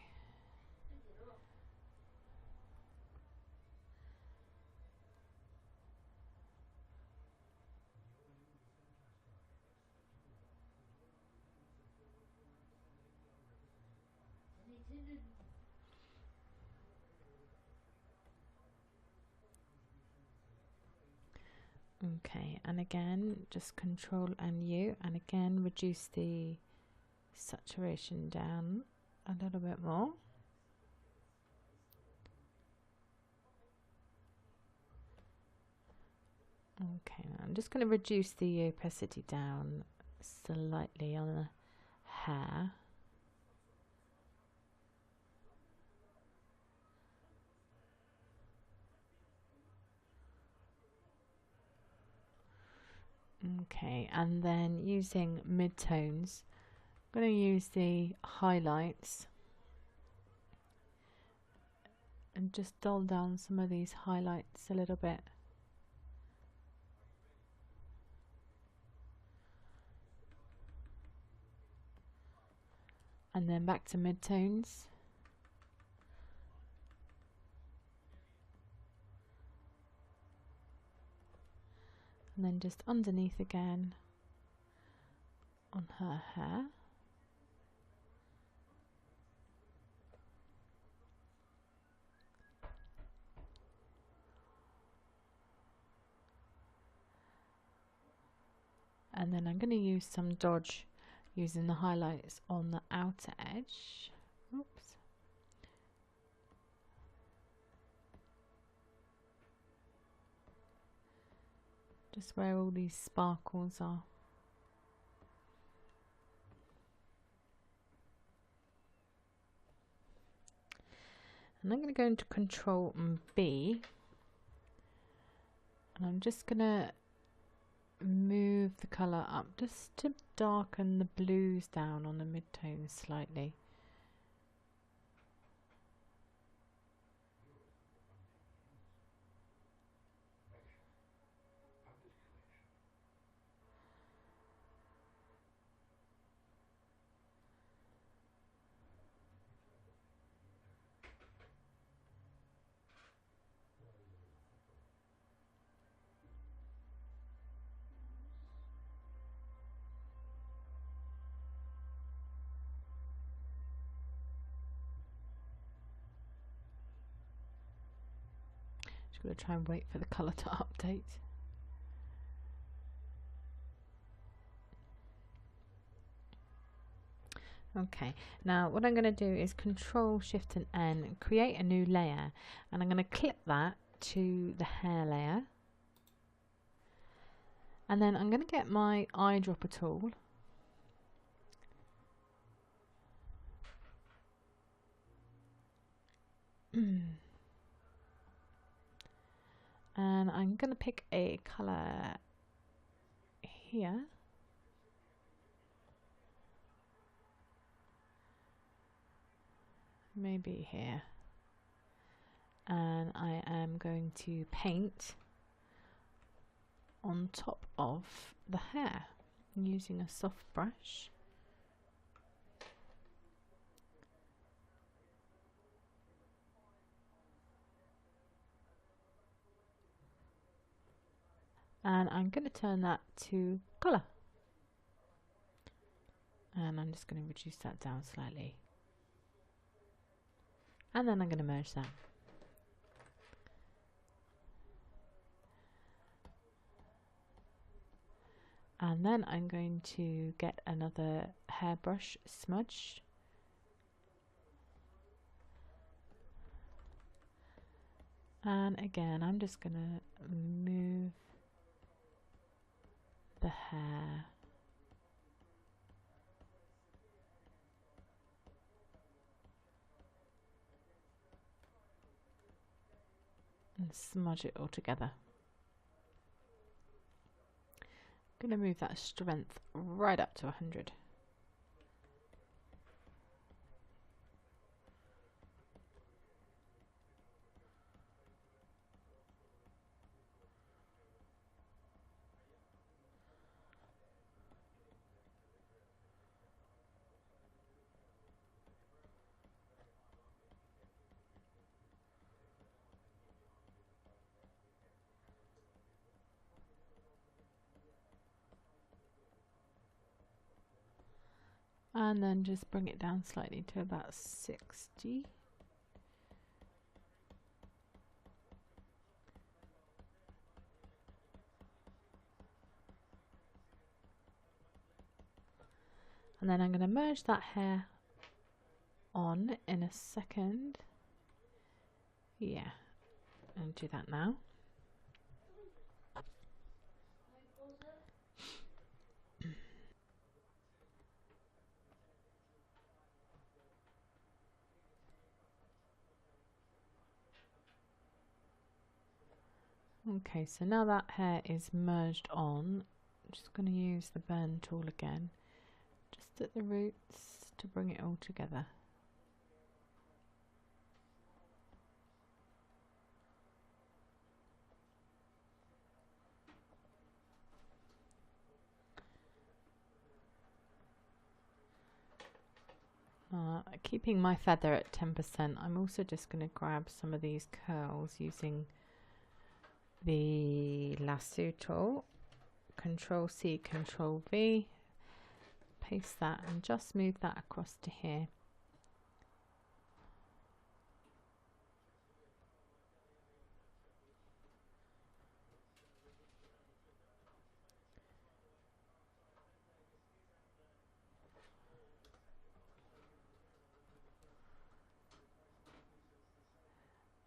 Okay, and again, just Control and U, and again, reduce the saturation down a little bit more. Okay, I'm just going to reduce the opacity down slightly on the hair. Okay, and then using midtones, I'm going to use the highlights and just dull down some of these highlights a little bit. And then back to midtones. And then just underneath again on her hair. And then I'm going to use some dodge using the highlights on the outer edge. Oops. Just where all these sparkles are. And I'm going to go into Control and B. And I'm just going to move the colour up just to darken the blues down on the midtones slightly. Just going to try and wait for the colour to update. Okay, now what I'm going to do is Control Shift and N and create a new layer, and I'm going to clip that to the hair layer, and then I'm going to get my eyedropper tool and I'm going to pick a colour here. Maybe here, and I am going to paint on top of the hair using a soft brush. And I'm going to turn that to colour. And I'm just going to reduce that down slightly. And then I'm going to merge that. And then I'm going to get another hairbrush smudge. And again, I'm just going to move the hair and smudge it all together. I'm going to move that strength right up to 100. And then just bring it down slightly to about 60. And then I'm going to merge that hair on in a second. Yeah, and do that now. Okay, so now that hair is merged on, I'm just going to use the burn tool again, just at the roots to bring it all together. Keeping my feather at 10%, I'm also just going to grab some of these curls using the lasso tool. Control C, Control V, paste that and just move that across to here.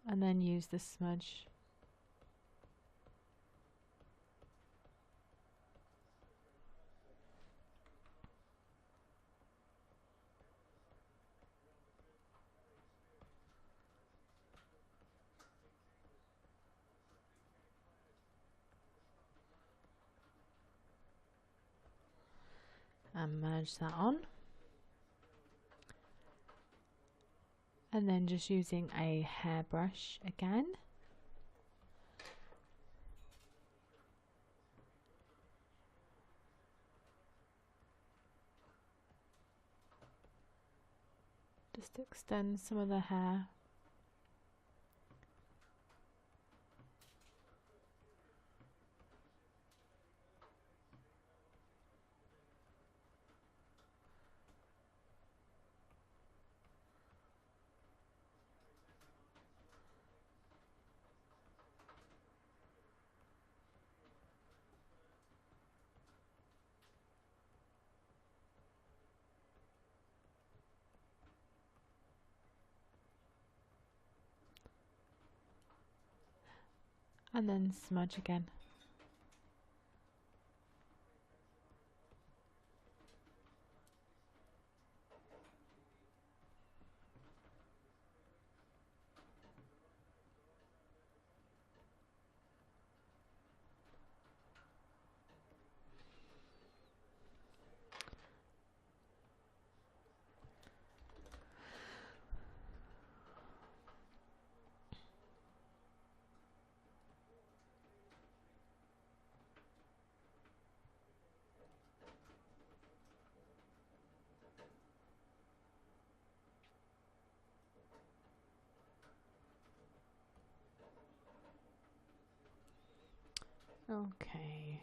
And then use the smudge. And merge that on. And then just using a hairbrush again. Just extend some of the hair. And then smudge again. Okay.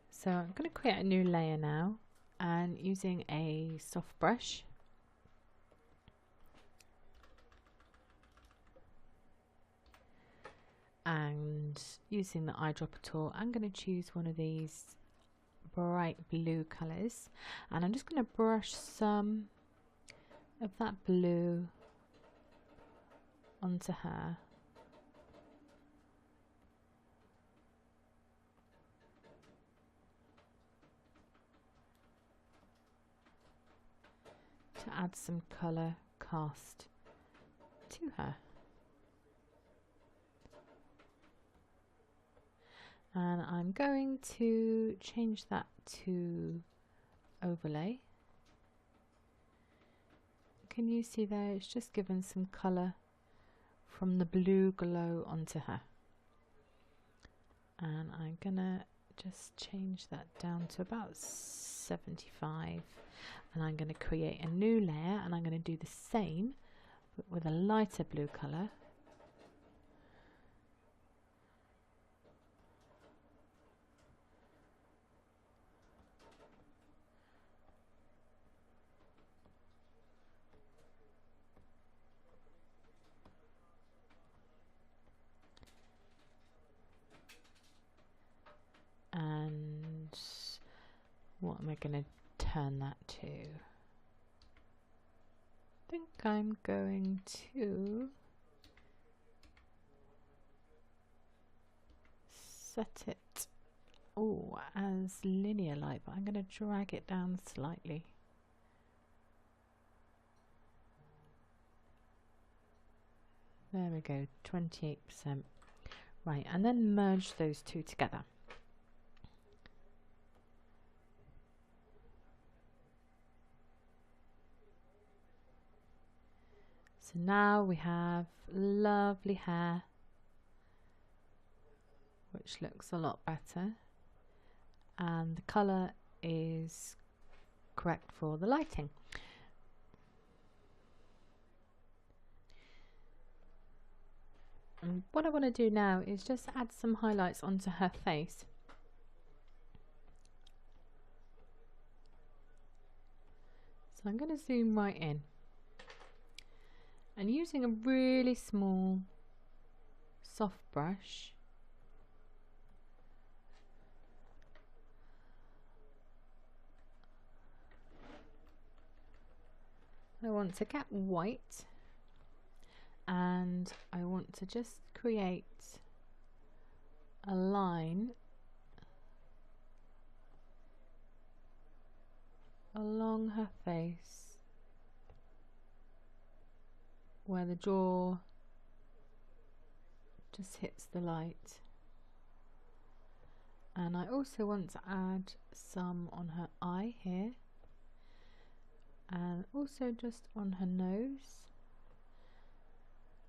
So I'm going to create a new layer now, and using a soft brush, and using the eyedropper tool, I'm going to choose one of these bright blue colours, and I'm just going to brush some of that blue onto her. To add some colour cast to her. And I'm going to change that to overlay. Can you see there? It's just given some colour from the blue glow onto her. And I'm gonna just change that down to about 75. And I'm going to create a new layer, and I'm going to do the same but with a lighter blue colour. And what am I going to turn that to? I think I'm going to set it as linear light, but I'm going to drag it down slightly. There we go, 28%. Right, and then merge those two together. So now we have lovely hair, which looks a lot better, and the colour is correct for the lighting. And what I want to do now is just add some highlights onto her face. So I'm going to zoom right in, and using a really small soft brush, I want to get white, and I want to just create a line along her face where the jaw just hits the light. And I also want to add some on her eye here, and also just on her nose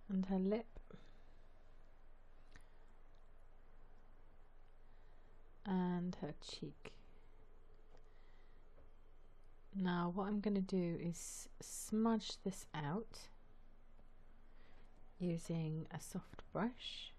and her lip, and her cheek. Now what I'm going to do is smudge this out using a soft brush.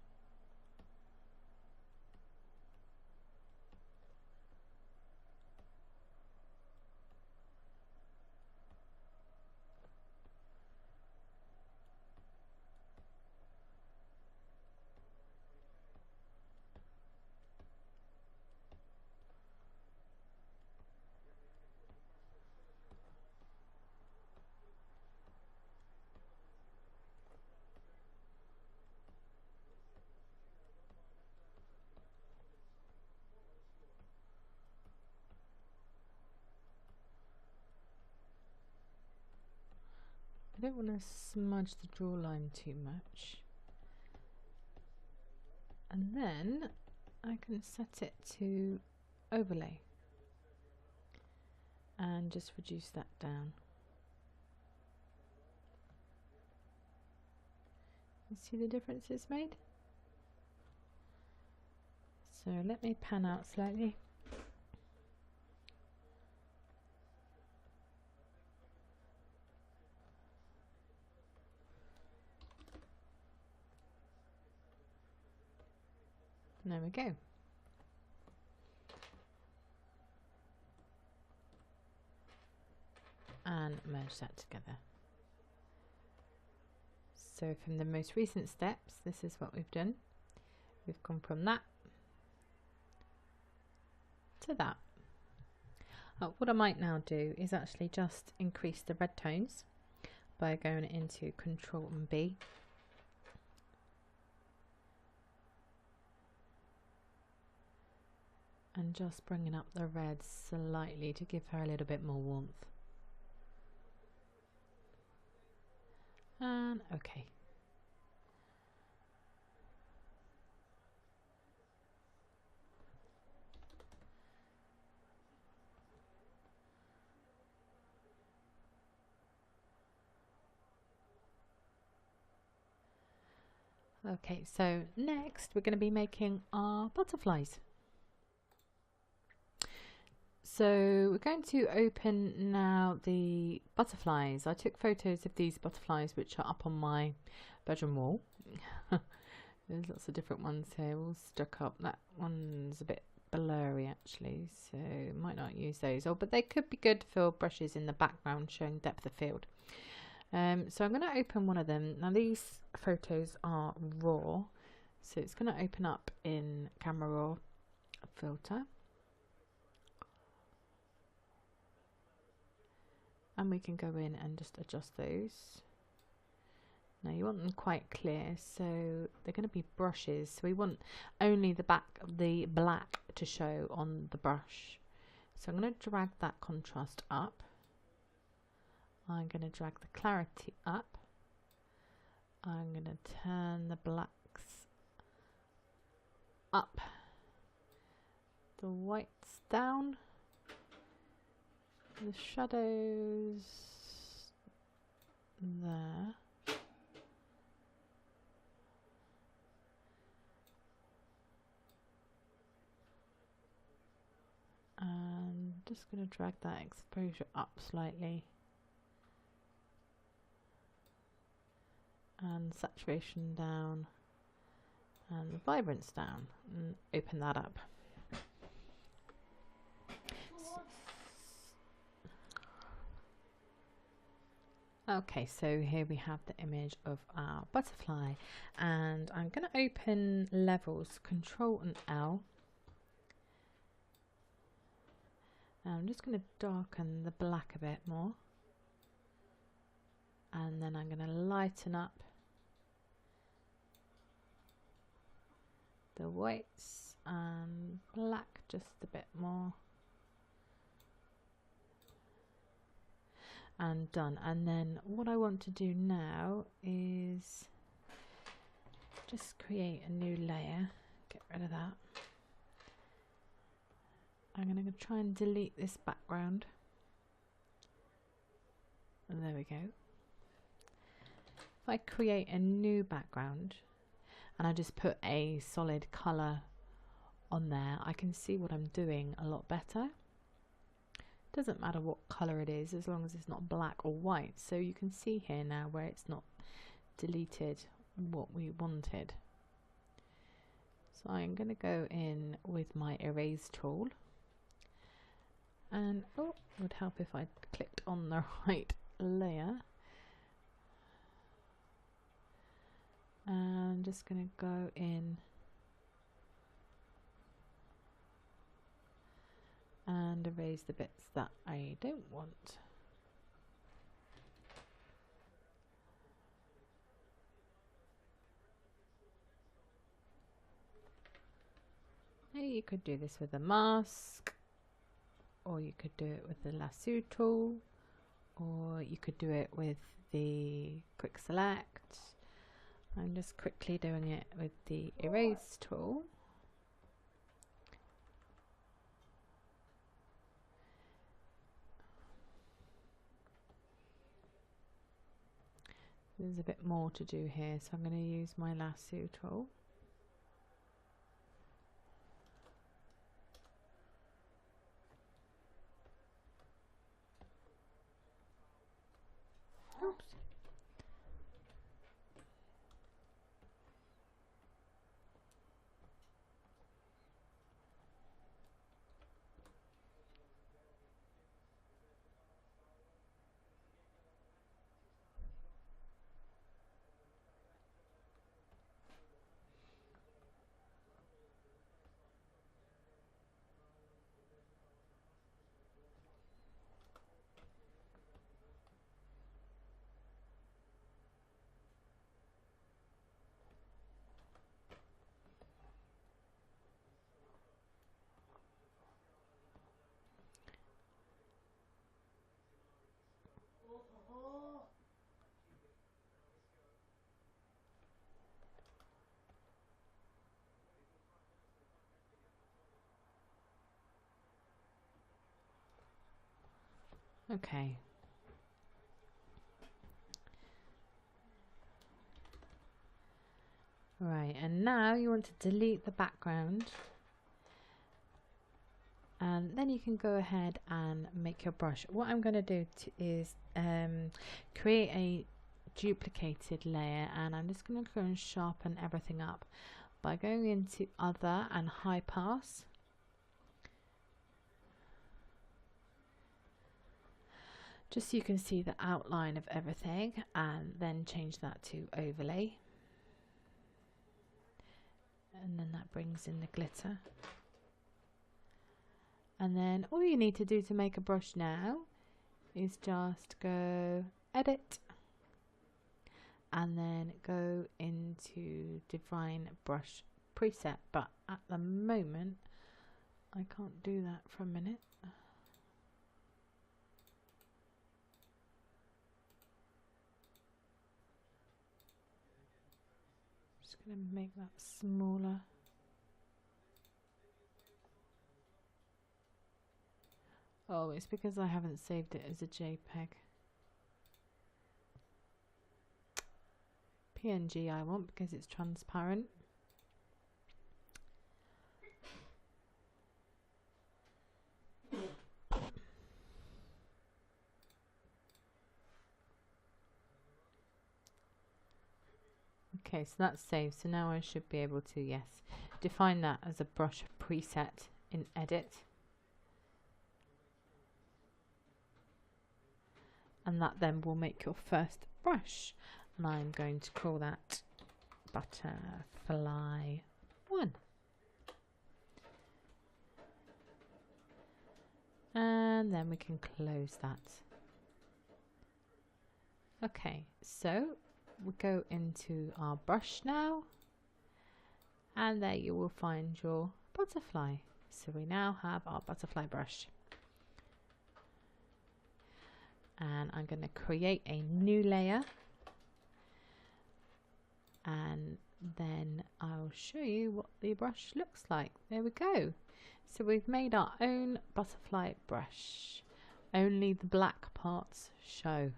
I don't want to smudge the jawline too much. And then I can set it to overlay and just reduce that down. You see the difference it's made? So let me pan out slightly. There we go. And merge that together. So from the most recent steps, this is what we've done. We've gone from that to that. What I might now do is actually just increase the red tones by going into Control and B. And just bringing up the red slightly to give her a little bit more warmth. And okay. Okay, so next we're going to be making our butterflies. So we're going to open now the butterflies. I took photos of these butterflies which are up on my bedroom wall. There's lots of different ones here all stuck up. That one's a bit blurry actually, so might not use those. But they could be good for brushes in the background showing depth of field. So I'm going to open one of them. Now these photos are raw, so it's going to open up in Camera Raw filter. And we can go in and just adjust those. Now you want them quite clear, so they're going to be brushes. So we want only the black to show on the brush. So I'm going to drag that contrast up. I'm going to drag the clarity up. I'm going to turn the blacks up. The whites down. The shadows there. And just going to drag that exposure up slightly. And saturation down. And the vibrance down. And open that up. Okay, so here we have the image of our butterfly, and I'm going to open levels, Control and L. I'm just going to darken the black a bit more, and then I'm going to lighten up the whites and black just a bit more. And done. And then what I want to do now is just create a new layer, get rid of that. I'm going to try and delete this background, and there we go. If I create a new background and I just put a solid colour on there, I can see what I'm doing a lot better. Doesn't matter what colour it is as long as it's not black or white. So you can see here now where it's not deleted what we wanted. So I'm going to go in with my erase tool, and it would help if I clicked on the right layer. And I'm just going to go in and erase the bits that I don't want. Now you could do this with a mask, or you could do it with the lasso tool, or you could do it with the quick select. I'm just quickly doing it with the erase tool. There's a bit more to do here, so I'm going to use my lasso tool. Oops. Okay. Right, and now you want to delete the background, and then you can go ahead and make your brush. What I'm going to do is create a duplicated layer, and I'm just going to go and sharpen everything up by going into other and high pass. Just so you can see the outline of everything, and then change that to overlay. And then that brings in the glitter. And then all you need to do to make a brush now is just go edit and then go into define brush preset, but at the moment I can't do that for a minute. Just going to make that smaller. Oh, it's because I haven't saved it as a JPEG. PNG I want because it's transparent. Okay, so that's saved. So now I should be able to, yes, define that as a brush preset in edit. And that then will make your first brush. And I'm going to call that Butterfly 1. And then we can close that. Okay, so we go into our brush now. And there you will find your butterfly. So we now have our butterfly brush. And I'm going to create a new layer, and then I'll show you what the brush looks like. There we go. So we've made our own butterfly brush. Only the black parts show.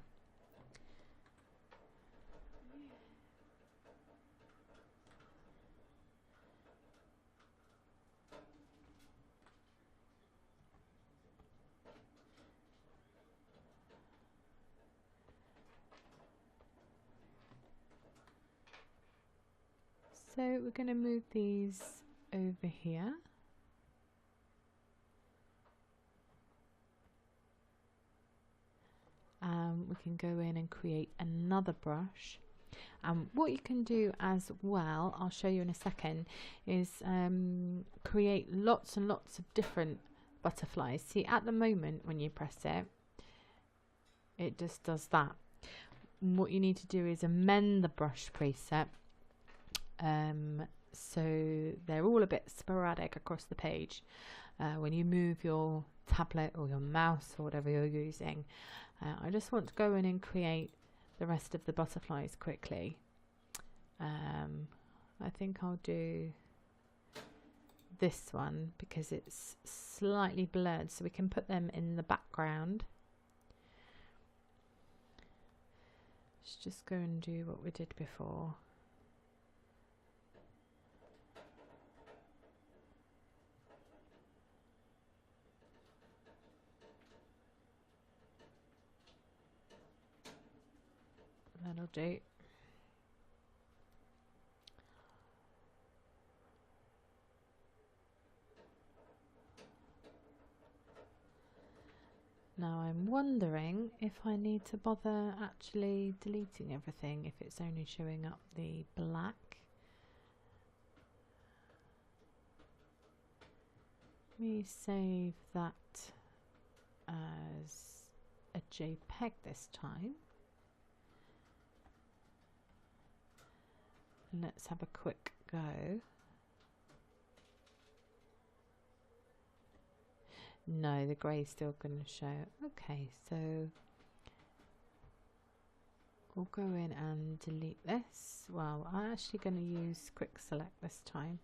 So we're going to move these over here. We can go in and create another brush. What you can do as well, I'll show you in a second, is create lots and lots of different butterflies. See, at the moment when you press it, it just does that. What you need to do is amend the brush preset. So they're all a bit sporadic across the page. When you move your tablet or your mouse or whatever you're using, I just want to go in and create the rest of the butterflies quickly. I think I'll do this one because it's slightly blurred, so we can put them in the background. Let's just go and do what we did before. That'll do. Now I'm wondering if I need to bother actually deleting everything if it's only showing up the black. Let me save that as a JPEG this time. And let's have a quick go. No, the grey is still going to show. Okay, so we'll go in and delete this. Well, I'm actually going to use quick select this time.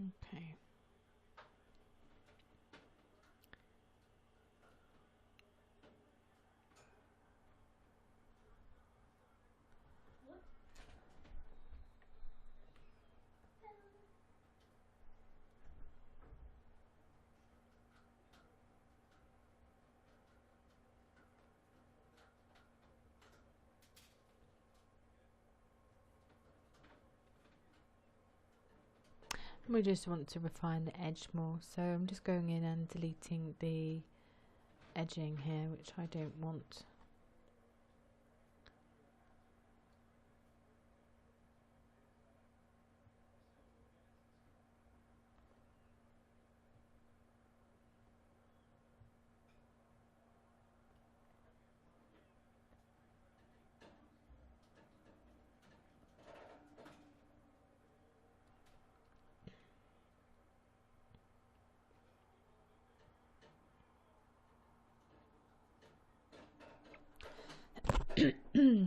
Okay. We just want to refine the edge more, so I'm just going in and deleting the edging here, which I don't want.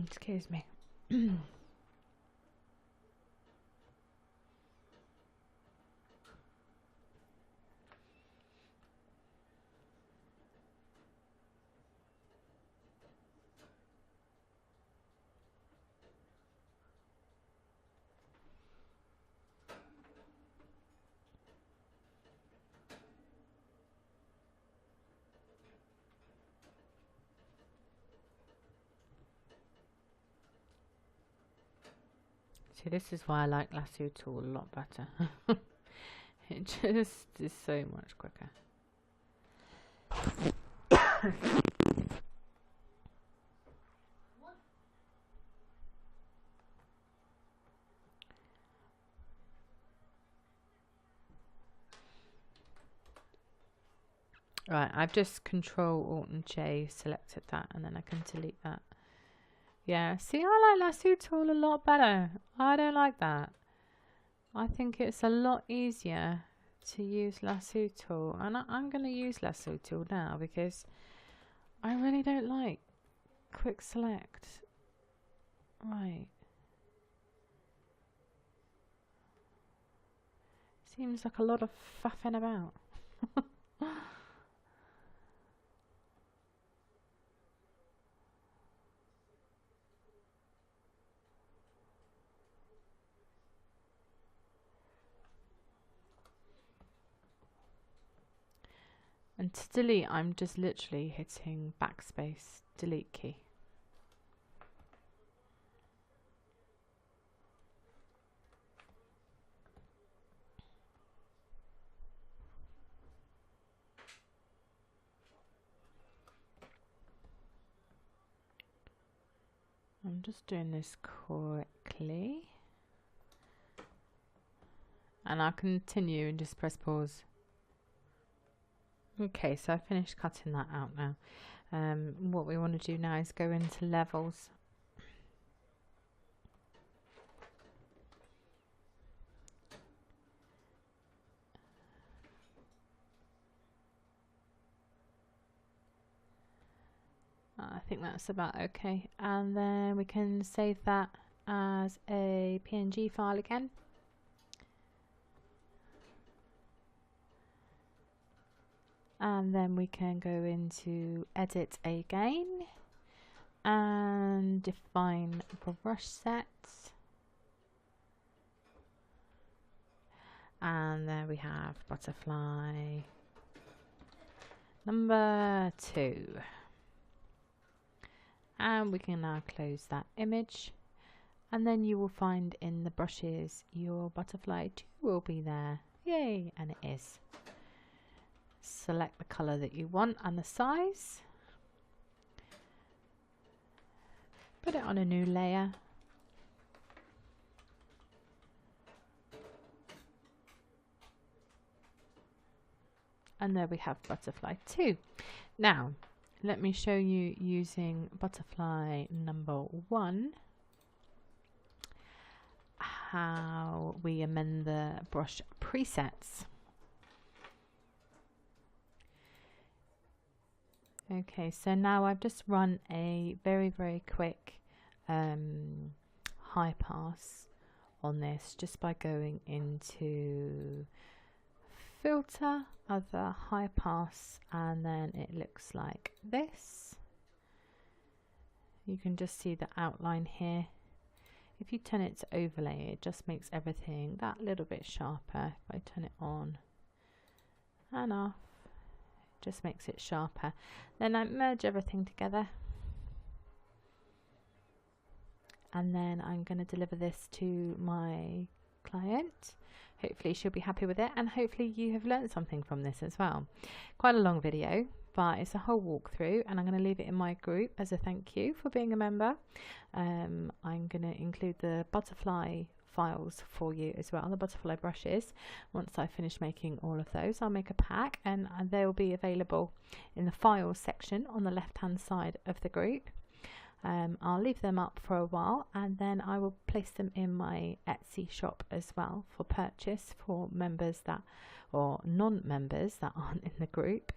Excuse me. See, this is why I like lasso tool a lot better. It just is so much quicker. Right, I've just Control Alt and J selected that, and then I can delete that. Yeah, see, I like lasso tool a lot better. I don't like that. I think it's a lot easier to use lasso tool, and I'm going to use lasso tool now because I really don't like quick select. Right. Seems like a lot of faffing about. And to delete, I'm just literally hitting backspace, delete key. I'm just doing this quickly. And I'll continue and just press pause. Okay, so I finished cutting that out now. What we want to do now is go into levels. I think that's about okay. And then we can save that as a PNG file again. And then we can go into edit again and define brush sets. And there we have butterfly number 2. And we can now close that image. And then you will find in the brushes your butterfly 2 will be there. Yay! And it is. Select the color that you want and the size. Put it on a new layer. And there we have butterfly 2. Now, let me show you using butterfly number 1 how we amend the brush presets. Okay, so now I've just run a very quick high pass on this just by going into filter, other, high pass, and then it looks like this. You can just see the outline here. If you turn it to overlay, it just makes everything that little bit sharper. If I turn it on and off, it just makes it sharper. Then I merge everything together, and then I'm going to deliver this to my client. Hopefully she'll be happy with it, and hopefully you have learned something from this as well. Quite a long video, but it's a whole walkthrough, and I'm going to leave it in my group as a thank you for being a member. I'm going to include the butterfly files for you as well, the butterfly brushes. Once I finish making all of those, I'll make a pack, and they'll be available in the files section on the left hand side of the group. I'll leave them up for a while, and then I will place them in my Etsy shop as well for purchase for members that, or non-members that aren't in the group.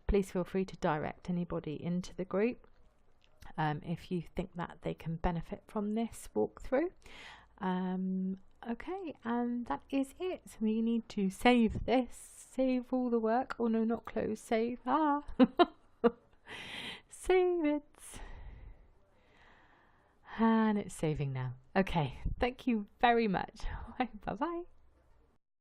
Please feel free to direct anybody into the group if you think that they can benefit from this walkthrough. Okay, and that is it. We need to save this, save all the work. Oh no, not close, save. Save it. And it's saving now. Okay, thank you very much. Bye bye.